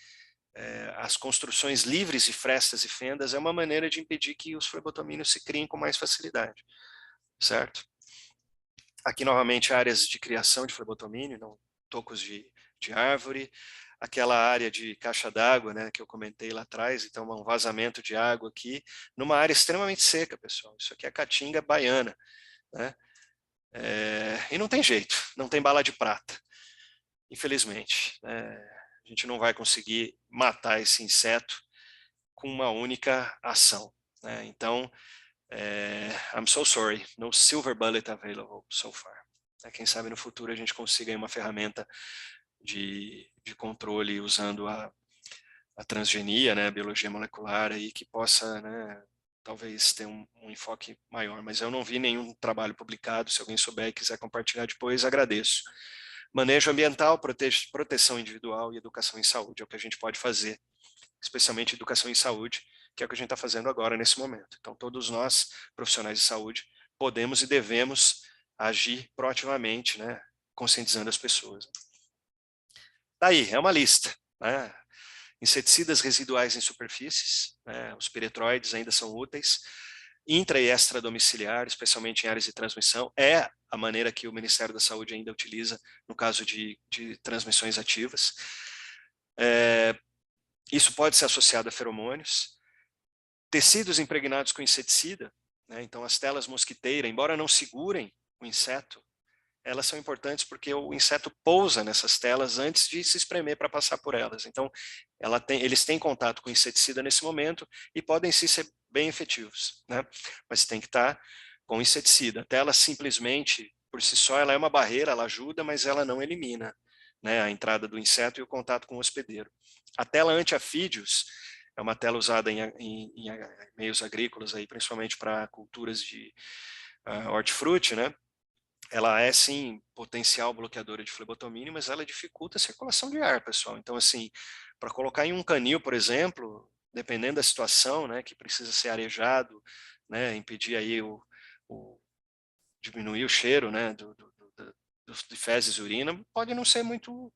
as construções livres de frestas e fendas é uma maneira de impedir que os flebotomínios se criem com mais facilidade, certo? Aqui novamente áreas de criação de flebotomínio, não, tocos de árvore, aquela área de caixa d'água, né, que eu comentei lá atrás, então um vazamento de água aqui, numa área extremamente seca, pessoal. Isso aqui é a caatinga baiana, né? E não tem jeito, não tem bala de prata, infelizmente. A gente não vai conseguir matar esse inseto com uma única ação, né? Então, I'm so sorry, no silver bullet available so far. Quem sabe no futuro a gente consiga aí uma ferramenta de controle usando a transgenia, né, a biologia molecular aí, que possa, né, talvez ter um enfoque maior, mas eu não vi nenhum trabalho publicado. Se alguém souber e quiser compartilhar depois, agradeço. Manejo ambiental, proteção individual e educação em saúde é o que a gente pode fazer, especialmente educação em saúde, que é o que a gente está fazendo agora nesse momento. Então, todos nós, profissionais de saúde, podemos e devemos agir proativamente, né, conscientizando as pessoas. Daí, é uma lista, né? Inseticidas residuais em superfícies, né? Os piretroides ainda são úteis. Intra e extradomiciliar, especialmente em áreas de transmissão, é a maneira que o Ministério da Saúde ainda utiliza no caso de transmissões ativas. Isso pode ser associado a feromônios. Tecidos impregnados com inseticida, né? Então as telas mosquiteira, embora não segurem o inseto, elas são importantes porque o inseto pousa nessas telas antes de se espremer para passar por elas. Então, eles têm contato com inseticida nesse momento e podem sim ser bem efetivos, né? Mas tem que estar com inseticida. A tela simplesmente, por si só, ela é uma barreira, ela ajuda, mas ela não elimina, né, a entrada do inseto e o contato com o hospedeiro. A tela anti-afídeos é uma tela usada em meios agrícolas, aí, principalmente para culturas de hortifruti, né? Ela é, sim, potencial bloqueadora de flebotomínio, mas ela dificulta a circulação de ar, pessoal. Então, assim, para colocar em um canil, por exemplo, dependendo da situação, né, que precisa ser arejado, né, impedir aí diminuir o cheiro, né, de fezes e urina, pode não ser muito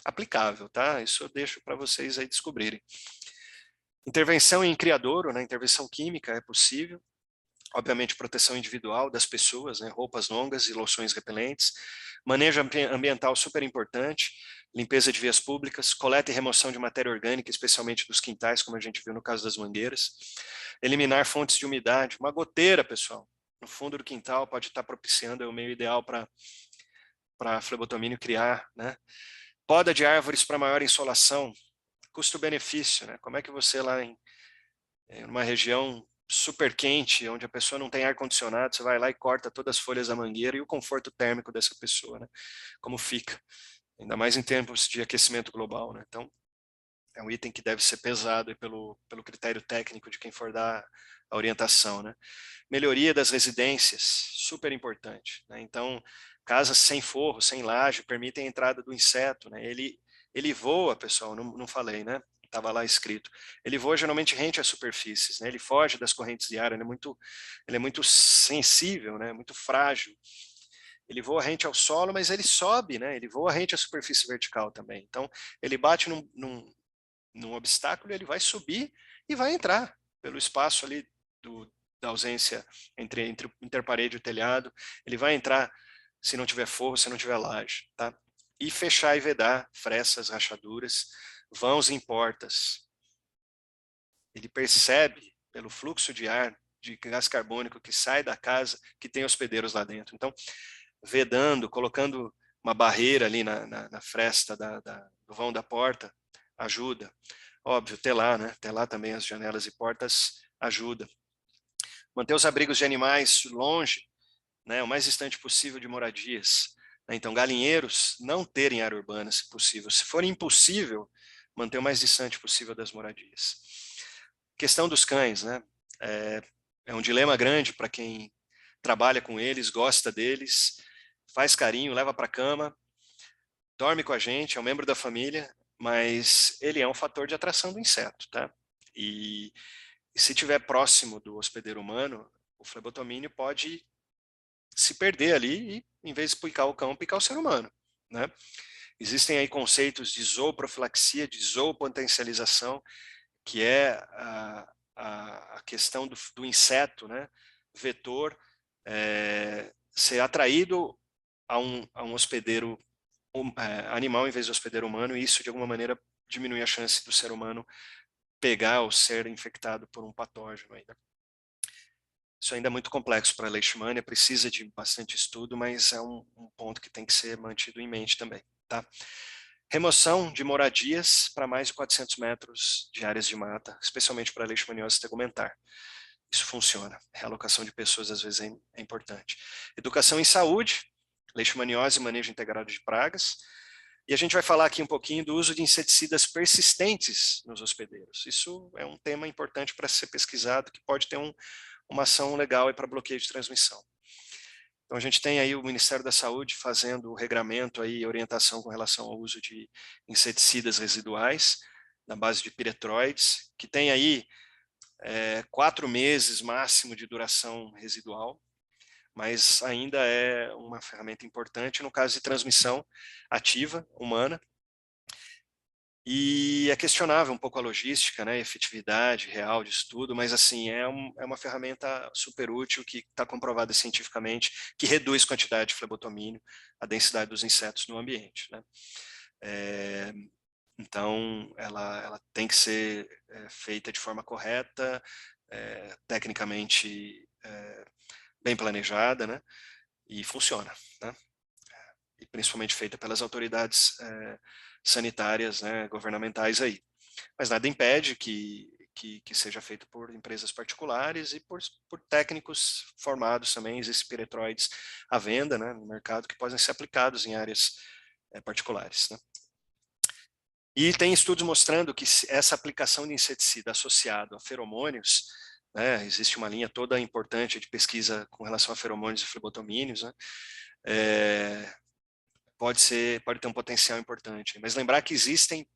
aplicável, tá? Isso eu deixo para vocês aí descobrirem. Intervenção em criadouro, né, intervenção química é possível. Obviamente, proteção individual das pessoas, né, roupas longas e loções repelentes. Manejo ambiental super importante, limpeza de vias públicas, coleta e remoção de matéria orgânica, especialmente dos quintais, como a gente viu no caso das mangueiras. Eliminar fontes de umidade. Uma goteira, pessoal, no fundo do quintal pode estar propiciando o meio ideal para flebotomínio criar, né? Poda de árvores para maior insolação. Custo-benefício, né? Como é que você lá em uma região super quente, onde a pessoa não tem ar-condicionado, você vai lá e corta todas as folhas da mangueira e o conforto térmico dessa pessoa, né? Como fica, ainda mais em tempos de aquecimento global, né? Então, é um item que deve ser pesado pelo critério técnico de quem for dar a orientação, né? Melhoria das residências, super importante, né? Então, casas sem forro, sem laje, permitem a entrada do inseto, né? Ele voa, pessoal, não falei, né? Estava lá escrito. Ele voa geralmente rente às superfícies, né? Ele foge das correntes de ar, ele é muito sensível, né? Muito frágil. Ele voa rente ao solo, mas ele sobe, né? Ele voa rente à superfície vertical também. Então, ele bate num obstáculo, ele vai subir e vai entrar pelo espaço ali da ausência entre o interparede e o telhado. Ele vai entrar se não tiver forro, se não tiver laje, tá? E fechar e vedar frestas, rachaduras, vãos em portas. Ele percebe pelo fluxo de ar, de gás carbônico que sai da casa, que tem hospedeiros lá dentro. Então, vedando, colocando uma barreira ali na fresta do vão da porta, ajuda. Óbvio, telar, né? Telar também as janelas e portas ajuda. Manter os abrigos de animais longe, né? O mais distante possível de moradias. Então, galinheiros não terem área urbana, se possível. Se for impossível, manter o mais distante possível das moradias. Questão dos cães, né? É um dilema grande para quem trabalha com eles, gosta deles, faz carinho, leva para a cama, dorme com a gente, é um membro da família, mas ele é um fator de atração do inseto, tá? E se estiver próximo do hospedeiro humano, o flebotomínio pode se perder ali e, em vez de picar o cão, picar o ser humano, né? Existem aí conceitos de zooprofilaxia, de zoopotencialização, que é a questão do inseto, né, vetor, ser atraído a um hospedeiro animal em vez de hospedeiro humano, e isso de alguma maneira diminui a chance do ser humano pegar ou ser infectado por um patógeno ainda. Isso ainda é muito complexo para a leishmania, precisa de bastante estudo, mas é um ponto que tem que ser mantido em mente também. Tá? Remoção de moradias para mais de 400 metros de áreas de mata, especialmente para a leishmaniose tegumentar. Isso funciona. Realocação de pessoas às vezes é importante. Educação em saúde, leishmaniose e manejo integrado de pragas. E a gente vai falar aqui um pouquinho do uso de inseticidas persistentes nos hospedeiros. Isso é um tema importante para ser pesquisado, que pode ter uma ação legal para bloqueio de transmissão. Então a gente tem aí o Ministério da Saúde fazendo o regramento aí, orientação com relação ao uso de inseticidas residuais, na base de piretroides, que tem aí 4 meses máximo de duração residual, mas ainda é uma ferramenta importante no caso de transmissão ativa, humana. E é questionável um pouco a logística, né, a efetividade real disso tudo, mas assim, é uma ferramenta super útil que está comprovada cientificamente, que reduz a quantidade de flebotomínio, a densidade dos insetos no ambiente. Né? Então, ela tem que ser feita de forma correta, tecnicamente bem planejada, né? E funciona, né? E principalmente feita pelas autoridades sanitárias, né, governamentais aí. Mas nada impede que seja feito por empresas particulares e por técnicos formados também, existem piretroides à venda, né, no mercado, que podem ser aplicados em áreas particulares. Né? E tem estudos mostrando que essa aplicação de inseticida associado a feromônios, né, existe uma linha toda importante de pesquisa com relação a feromônios e flebotomínios, né, pode ter um potencial importante. Mas lembrar que existem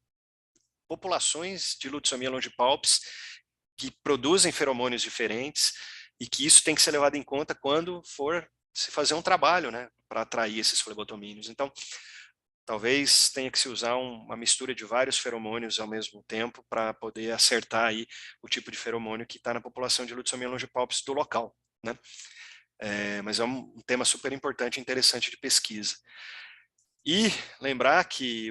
populações de Lutzomia longipalpis que produzem feromônios diferentes e que isso tem que ser levado em conta quando for se fazer um trabalho, né, para atrair esses flebotomínios. Então, talvez tenha que se usar uma mistura de vários feromônios ao mesmo tempo para poder acertar aí o tipo de feromônio que está na população de Lutzomia longipalpis do local, né? Mas é um tema super importante e interessante de pesquisa. E lembrar que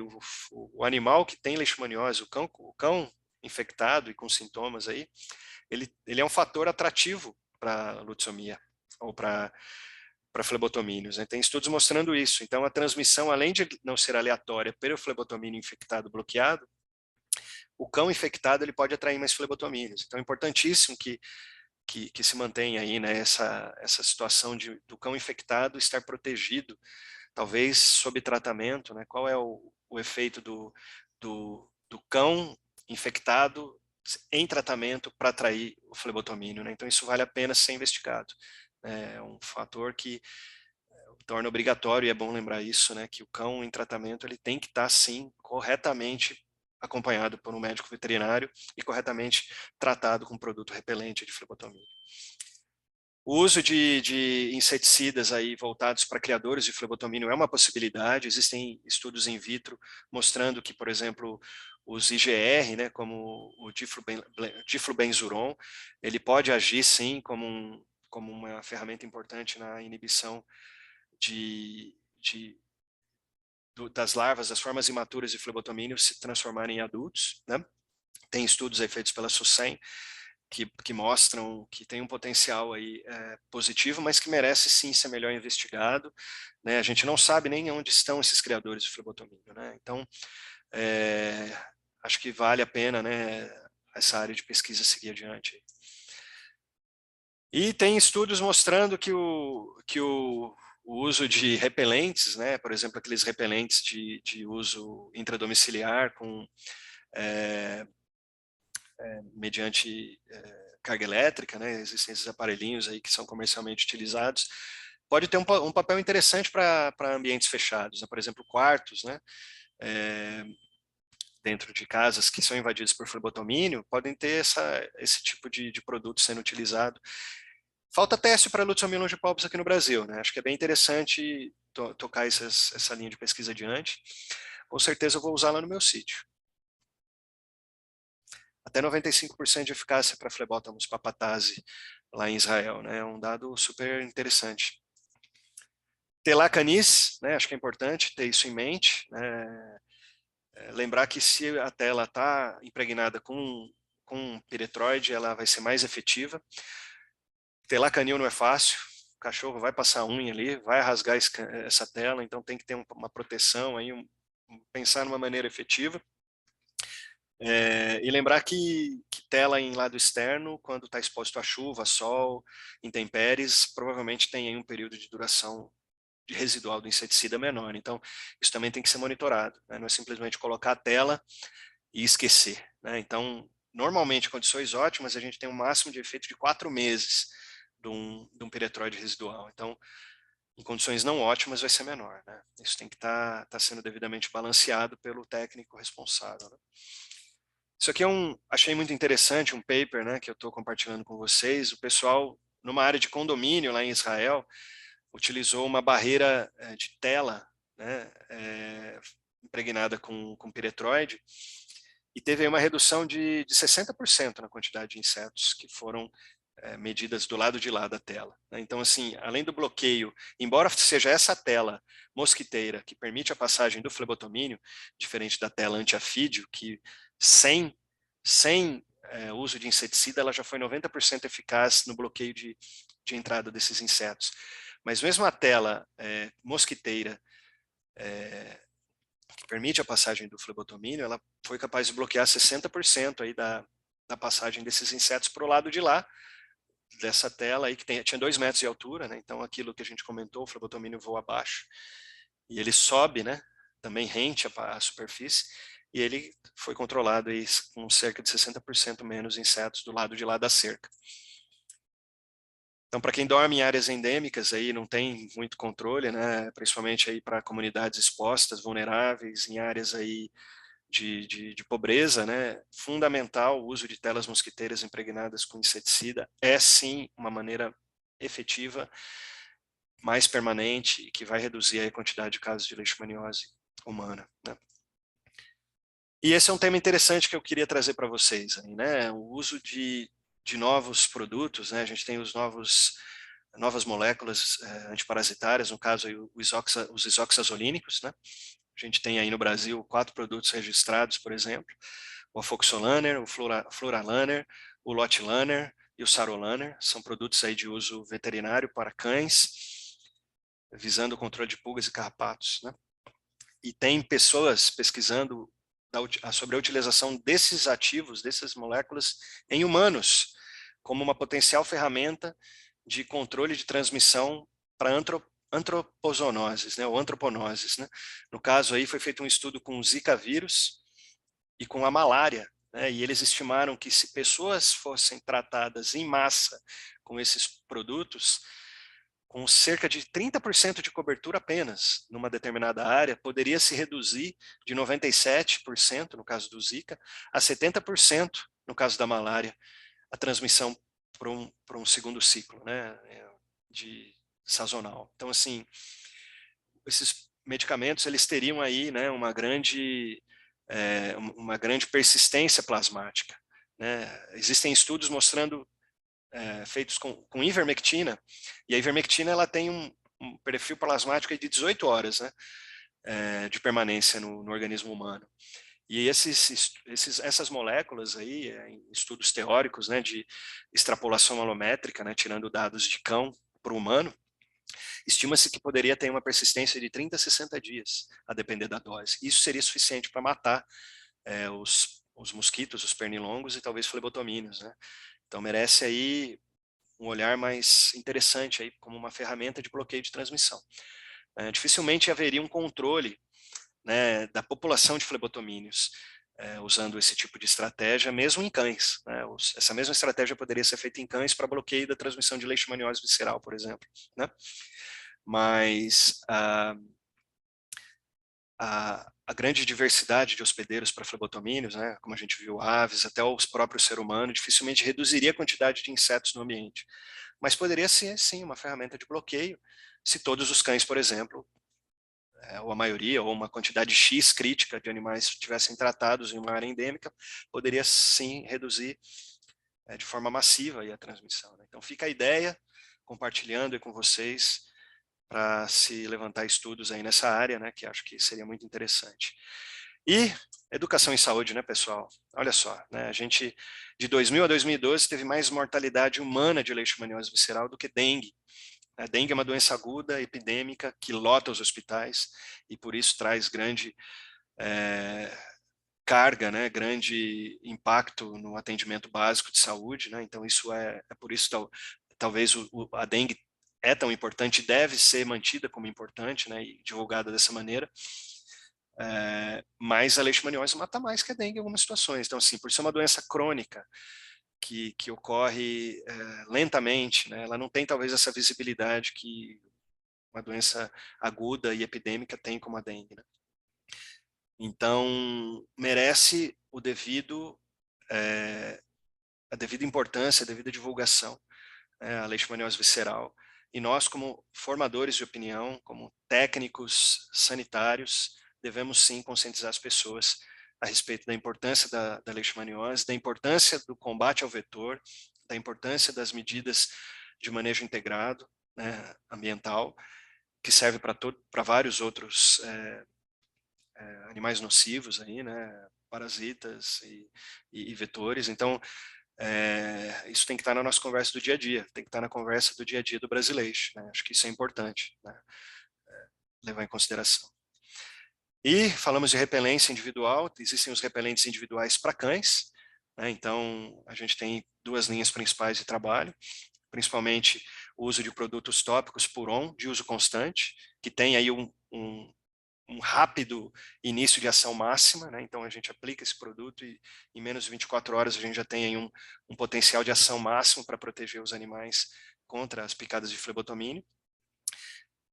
o animal que tem leishmaniose, o cão infectado e com sintomas aí, ele é um fator atrativo para lutsomia ou para flebotomínios. Né? Tem estudos mostrando isso. Então, a transmissão, além de não ser aleatória pelo flebotomínio infectado bloqueado, o cão infectado ele pode atrair mais flebotomínios. Então, é importantíssimo que se mantenha aí, né, essa situação do cão infectado estar protegido, talvez sob tratamento, né? Qual é o efeito do cão infectado em tratamento para atrair o flebotomínio, né? Então isso vale a pena ser investigado. É um fator que torna obrigatório, e é bom lembrar isso, né? Que o cão em tratamento ele tem que estar, sim, corretamente acompanhado por um médico veterinário e corretamente tratado com produto repelente de flebotomínio. O uso de inseticidas aí voltados para criadores de flebotomínio é uma possibilidade. Existem estudos in vitro mostrando que, por exemplo, os IGR, né, como o diflubenzuron, ele pode agir sim como uma ferramenta importante na inibição das larvas, das formas imaturas de flebotomínio se transformarem em adultos. Né? Tem estudos aí feitos pela SUSEM que mostram que tem um potencial aí positivo, mas que merece sim ser melhor investigado. Né? A gente não sabe nem onde estão esses criadores de flebotomínio. Né? Então, acho que vale a pena, né, essa área de pesquisa seguir adiante. E tem estudos mostrando que o uso de repelentes, né, por exemplo, aqueles repelentes de uso intradomiciliar com mediante carga elétrica, né, existem esses aparelhinhos aí que são comercialmente utilizados, pode ter um papel interessante para ambientes fechados, né, por exemplo, quartos, né, dentro de casas que são invadidos por flebotomínio, podem ter esse tipo de produto sendo utilizado. Falta teste para Lutzomia longipalpis aqui no Brasil, né? Acho que é bem interessante tocar essa linha de pesquisa adiante. com certeza eu vou usá-la no meu sítio. Até 95% de eficácia para Phlebotomus papatase lá em Israel, né? É um dado super interessante. Telar canis, né? Acho que é importante ter isso em mente, né? Lembrar que se a tela está impregnada com piretroide, ela vai ser mais efetiva. Telar canil não é fácil, o cachorro vai passar a unha ali, vai rasgar essa tela, então tem que ter uma proteção, aí, pensar numa maneira efetiva. E lembrar que tela em lado externo, quando está exposto a chuva, sol, intempéries, provavelmente tem aí um período de duração de residual do inseticida menor. Então, isso também tem que ser monitorado, né? Não é simplesmente colocar a tela e esquecer, né? Então, normalmente, condições ótimas, a gente tem um máximo de efeito de 4 meses de um piretroide residual. Então, em condições não ótimas, vai ser menor, né? Isso tem que tá sendo devidamente balanceado pelo técnico responsável, né? Isso aqui achei muito interessante, um paper, né, que eu estou compartilhando com vocês. O pessoal, numa área de condomínio lá em Israel, utilizou uma barreira de tela, né, impregnada com piretroide, e teve uma redução de 60% na quantidade de insetos que foram medidas do lado de lá da tela, né? Então, assim, além do bloqueio, embora seja essa tela mosquiteira que permite a passagem do flebotomínio, diferente da tela antiafídio, que sem uso de inseticida, ela já foi 90% eficaz no bloqueio de entrada desses insetos. Mas mesmo a tela mosquiteira, que permite a passagem do flebotomínio, ela foi capaz de bloquear 60% aí da passagem desses insetos para o lado de lá, dessa tela aí, que tinha 2 metros de altura, né? Então aquilo que a gente comentou, o flebotomínio voa abaixo, e ele sobe, né? Também rente a superfície, e ele foi controlado aí com cerca de 60% menos insetos do lado de lá da cerca. Então, para quem dorme em áreas endêmicas, aí não tem muito controle, né? Principalmente aí para comunidades expostas, vulneráveis, em áreas aí de pobreza, né? Fundamental o uso de telas mosquiteiras impregnadas com inseticida é sim uma maneira efetiva, mais permanente e que vai reduzir a quantidade de casos de leishmaniose humana, né? E esse é um tema interessante que eu queria trazer para vocês, aí, né? O uso de novos produtos, né? A gente tem novas moléculas antiparasitárias, no caso aí, os isoxazolínicos, né? A gente tem aí no Brasil 4 produtos registrados, por exemplo, o Afoxolaner, o Floralaner, o Lotilaner e o Sarolaner. São produtos aí de uso veterinário para cães, visando o controle de pulgas e carrapatos, né? E tem pessoas pesquisando sobre a utilização desses ativos, dessas moléculas, em humanos, como uma potencial ferramenta de controle de transmissão para antropozoonoses, né, ou antroponoses, né? No caso aí foi feito um estudo com o Zika vírus e com a malária, né? E eles estimaram que se pessoas fossem tratadas em massa com esses produtos, com cerca de 30% de cobertura apenas numa determinada área, poderia se reduzir de 97%, no caso do Zika, a 70% no caso da malária, a transmissão para um segundo ciclo, né, de sazonal. Então, assim, esses medicamentos, eles teriam aí, né, uma grande persistência plasmática, né? Existem estudos mostrando feitos com ivermectina, e a ivermectina ela tem um perfil plasmático de 18 horas, né, de permanência no organismo humano. E essas moléculas aí, em estudos teóricos, né, de extrapolação alométrica, né, tirando dados de cão para o humano, estima-se que poderia ter uma persistência de 30 a 60 dias, a depender da dose. Isso seria suficiente para matar os mosquitos, os pernilongos e talvez flebotomíneos, né? Então merece aí um olhar mais interessante aí como uma ferramenta de bloqueio de transmissão. Dificilmente haveria um controle, né, da população de flebotomíneos usando esse tipo de estratégia, mesmo em cães, né? Essa mesma estratégia poderia ser feita em cães para bloqueio da transmissão de leishmaniose visceral, por exemplo, né? Mas a grande diversidade de hospedeiros para flebotomíneos, né, como a gente viu, aves, até os próprios ser humano, dificilmente reduziria a quantidade de insetos no ambiente. Mas poderia ser, sim, uma ferramenta de bloqueio, se todos os cães, por exemplo, ou a maioria, ou uma quantidade X crítica de animais estivessem tratados em uma área endêmica, poderia sim reduzir de forma massiva aí a transmissão, né? Então fica a ideia, compartilhando aí com vocês, para se levantar estudos aí nessa área, né, que acho que seria muito interessante. E educação em saúde, né, pessoal? Olha só, né, a gente, de 2000 a 2012, teve mais mortalidade humana de leishmaniose visceral do que dengue. A dengue é uma doença aguda, epidêmica, que lota os hospitais e por isso traz grande carga, né, grande impacto no atendimento básico de saúde, né? Então isso é por isso talvez a dengue é tão importante, deve ser mantida como importante, né, e divulgada dessa maneira. Mas a leishmaniose mata mais que a dengue em algumas situações. Então, assim, por ser uma doença crônica que ocorre lentamente, né, ela não tem talvez essa visibilidade que uma doença aguda e epidêmica tem como a dengue, né? Então, merece a devida importância, a devida divulgação, né, a leishmaniose visceral. E nós, como formadores de opinião, como técnicos sanitários, devemos sim conscientizar as pessoas a respeito da importância da leishmaniose, da importância do combate ao vetor, da importância das medidas de manejo integrado, né, ambiental, que serve para vários outros animais nocivos aí, né, parasitas e vetores. Então, isso tem que estar na nossa conversa do dia a dia, tem que estar na conversa do dia a dia do brasileiro, né? Acho que isso é importante, né, levar em consideração. E falamos de repelência individual, existem os repelentes individuais para cães, né? Então a gente tem duas linhas principais de trabalho, principalmente o uso de produtos tópicos Puron, de uso constante, que tem aí um rápido início de ação máxima, né? Então a gente aplica esse produto e em menos de 24 horas a gente já tem aí um potencial de ação máximo para proteger os animais contra as picadas de flebotomínio.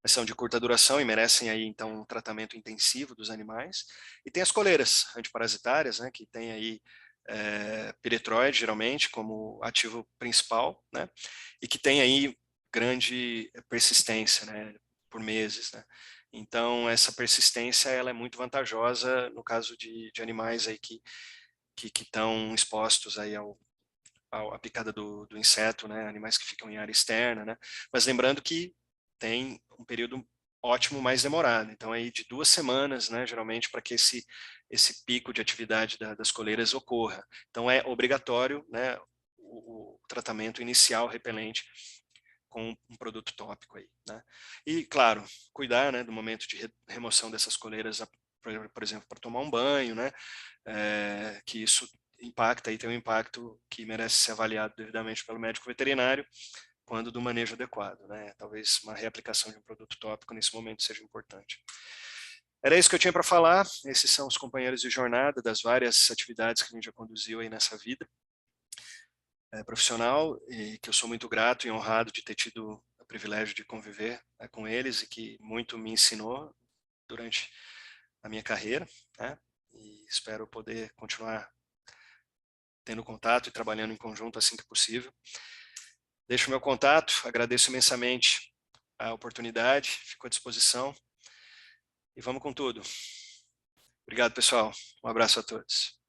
São de curta duração e merecem aí então um tratamento intensivo dos animais. E tem as coleiras antiparasitárias, né, que tem aí piretroide geralmente como ativo principal, né, e que tem aí grande persistência, né, por meses, né. Então essa persistência ela é muito vantajosa no caso de animais aí que estão expostos aí à picada do inseto, né, animais que ficam em área externa, né, mas lembrando que tem um período ótimo mais demorado, então aí de 2 semanas, né, geralmente para que esse pico de atividade das coleiras ocorra. Então é obrigatório, né, o tratamento inicial repelente com um produto tópico aí, né. E claro, cuidar, né, do momento de remoção dessas coleiras, por exemplo, para tomar um banho, né, que isso impacta e tem um impacto que merece ser avaliado devidamente pelo médico veterinário quando do manejo adequado, né? Talvez uma reaplicação de um produto tópico nesse momento seja importante. Era isso que eu tinha para falar. Esses são os companheiros de jornada das várias atividades que a gente já conduziu aí nessa vida profissional e que eu sou muito grato e honrado de ter tido o privilégio de conviver com eles e que muito me ensinou durante a minha carreira, né? E espero poder continuar tendo contato e trabalhando em conjunto assim que possível. Deixo o meu contato, agradeço imensamente a oportunidade, fico à disposição e vamos com tudo. Obrigado, pessoal. Um abraço a todos.